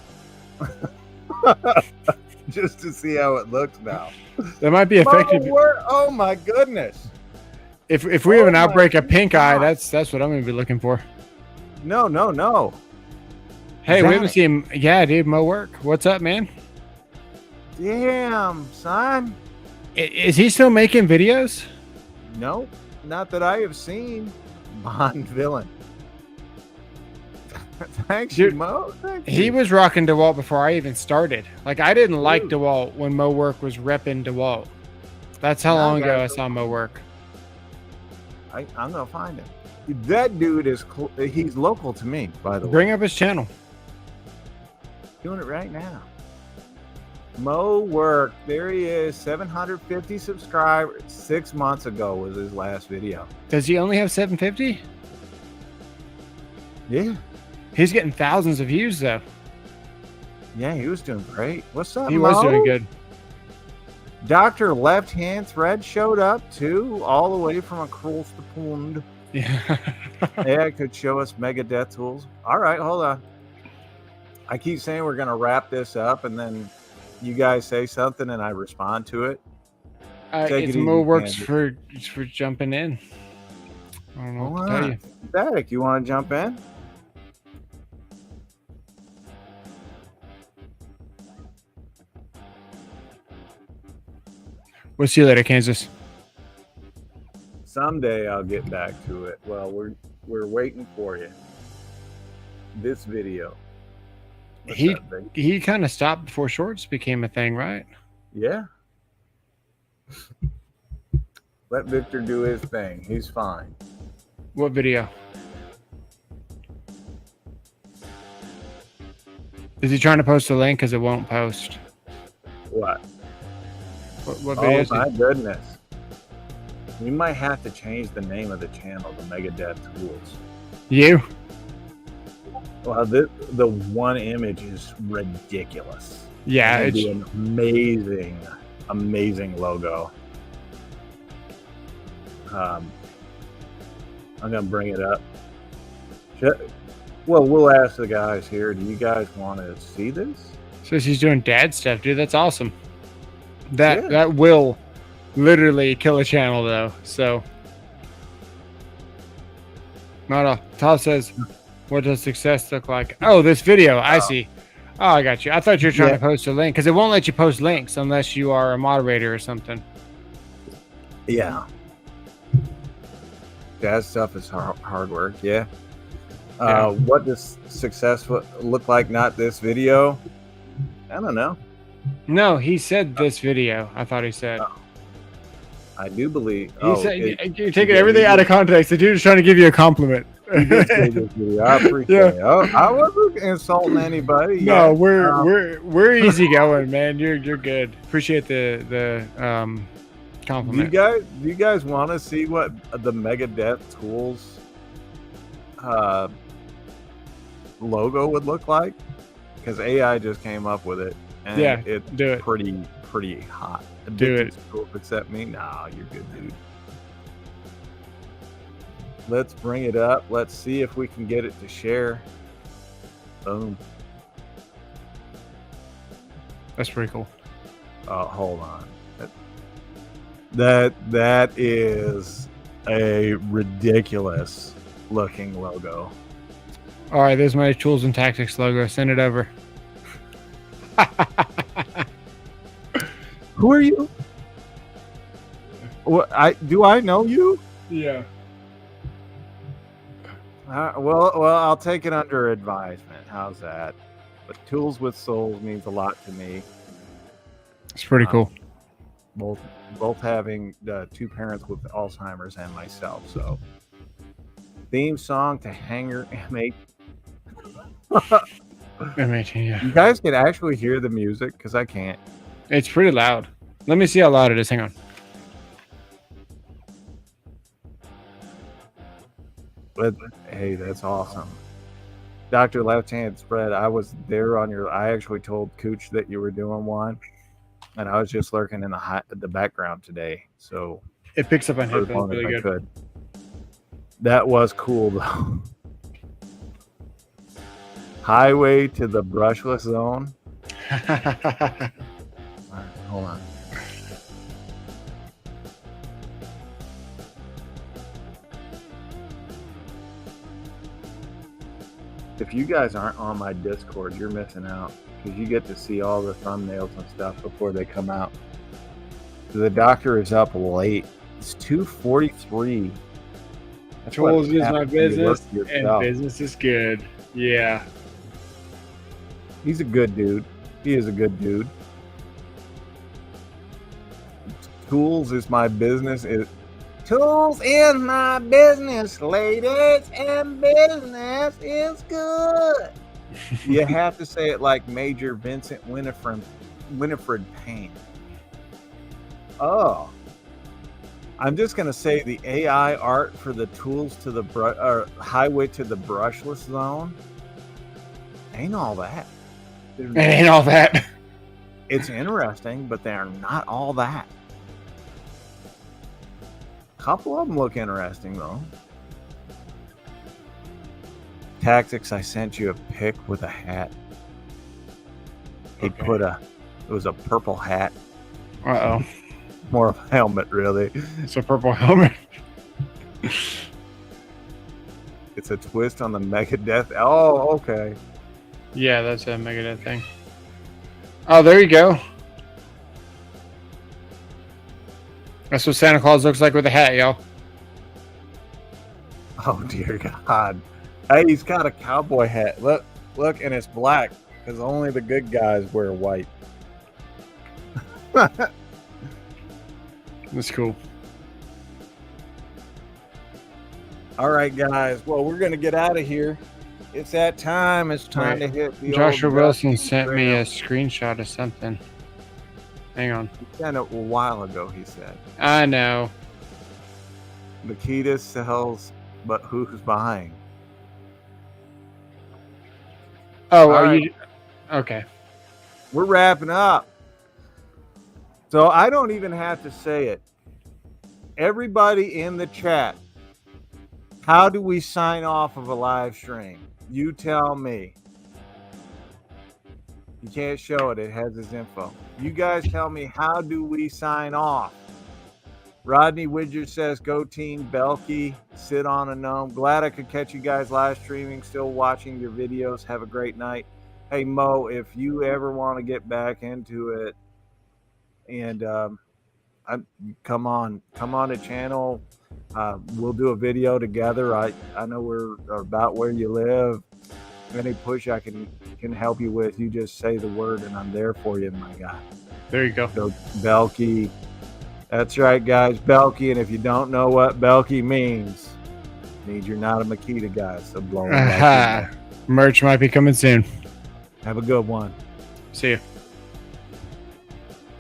Just to see how it looks now. That might be effective. Oh my goodness. If we have an Oh my outbreak of pink eye, God. that's what I'm gonna be looking for. No. Hey, we Zach. haven't seen him. Yeah, dude, Mo work. What's up, man? Damn, son. Is he still making videos? Nope, not that I have seen. Bond villain. Thanks, Dude, Mo. Thank He you. was rocking DeWalt before I even started. Like, I didn't like Dude. DeWalt when Mo Work was repping DeWalt. That's how Now long ago I guys saw Mo Work. I'm gonna find him. That dude is he's local to me, by the way. Bring up his channel. Doing it right now. Mo Work. There he is. 750 subscribers. 6 months ago was his last video. Does he only have 750? Yeah. He's getting thousands of views though. Yeah, he was doing great. What's up, He Mo? was doing good. Dr. Left Hand Thread showed up too, all the way from across the pond. Yeah. Yeah, it could show us Megadeth tools. All right, hold on. I keep saying we're gonna wrap this up, and then you guys say something, and I respond to it. Take It's it Mo easy, Works Candy. for jumping in. I don't know Hold what to tell on. you. Static, you want to jump in? We'll see you later, Kansas. Someday I'll get back to it. Well, we're waiting for you. This video. What's He up, babe? he kind of stopped before shorts became a thing, right? Yeah. Let Victor do his thing. He's fine. What video? Is he trying to post a link because it won't post? What? What video Oh is he? my goodness. We might have to change the name of the channel to Megadeth Tools. You? Well, the one image is ridiculous. Yeah, It'd it's be an amazing, amazing logo. I'm gonna bring it up. Well, we'll ask the guys here. Do you guys want to see this? says he's doing dad stuff, dude. That's awesome. That Yeah. that will literally kill a channel though. So not a Todd says, what does success look like? Oh, this video. I see. Oh, I got you. I thought you were trying Yeah. to post a link because it won't let you post links unless you are a moderator or something. Yeah. That stuff is hard work. Yeah. Yeah. What does success look like? Not this video. I don't know. No, he said this video. I thought he said. I do believe. He said you're taking everything out of context. The dude is trying to give you a compliment. He did say this video. I appreciate it. Oh, I wasn't insulting anybody. No, yet. we're easy going, man. You're good. Appreciate the compliment. Do you guys want to see what the Megadeth Tools logo would look like? Because AI just came up with it, and Yeah, it's do it. pretty hot. Do it. Addicted to Tools Except me? Nah, you're good, dude. Let's bring it up. Let's see if we can get it to share. Boom. That's pretty cool. Hold on. That is a ridiculous looking logo. All right, there's my tools and tactics logo. Send it over. Who are you? What? Do I know you? Yeah. Well, I'll take it under advisement. How's that? But Tools with Souls means a lot to me. It's pretty cool. Both having two parents with Alzheimer's and myself. So, theme song to Hanger M8. Yeah. You guys can actually hear the music because I can't. It's pretty loud. Let me see how loud it is. Hang on. But hey, that's awesome. Dr. Left Hand Spread, I was there on your. I actually told Cooch that you were doing one, and I was just lurking in the background today. So It picks up on for as headphones long as really I good. could. That was cool though. Highway to the brushless zone. All right, hold on. If you guys aren't on my Discord, you're missing out because you get to see all the thumbnails and stuff before they come out. The doctor is up late. It's 2:43. That's what Tools is my happens when you work business, for and yourself. business is good. Yeah. He's a good dude. He is a good dude. Tools is my business. Tools is my business, ladies, and business is good. You have to say it like Major Vincent Winifred Payne. Oh, I'm just gonna say the AI art for the tools to the highway to the brushless zone ain't all that. It ain't all that. It's interesting, but they're not all that. A couple of them look interesting though. Tactics, I sent you a pic with a hat. He put it was a purple hat. Uh-oh. More of a helmet, really. It's a purple helmet. It's a twist on the Megadeth. Oh, okay. Yeah, that's a Megadeth thing. Oh, there you go. That's what Santa Claus looks like with a hat, y'all. Oh, dear God. Hey, he's got a cowboy hat. Look, and it's black because only the good guys wear white. That's cool. All right, guys. Well, we're going to get out of here. It's that time. It's time to hit the Joshua old Wilson dusty sent me trail. a screenshot of something. Hang on. He sent it a while ago, he said. I know. Makita sells, but who's buying? Oh, All are right. you? Okay. We're wrapping up. So I don't even have to say it. Everybody in the chat, how do we sign off of a live stream? You tell me. You can't show it. It has his info. You guys tell me, how do we sign off? Rodney Widger says, go team Belky, sit on a gnome. Glad I could catch you guys live streaming, still watching your videos. Have a great night. Hey, Mo, if you ever want to get back into it, and come on the channel. We'll do a video together. I know we're about where you live. Any push I can help you with, you just say the word and I'm there for you, my guy. There you go. So Belky. That's right, guys. Belky. And if you don't know what Belky means you're not a Makita guy. So blow it. Merch might be coming soon. Have a good one. See you.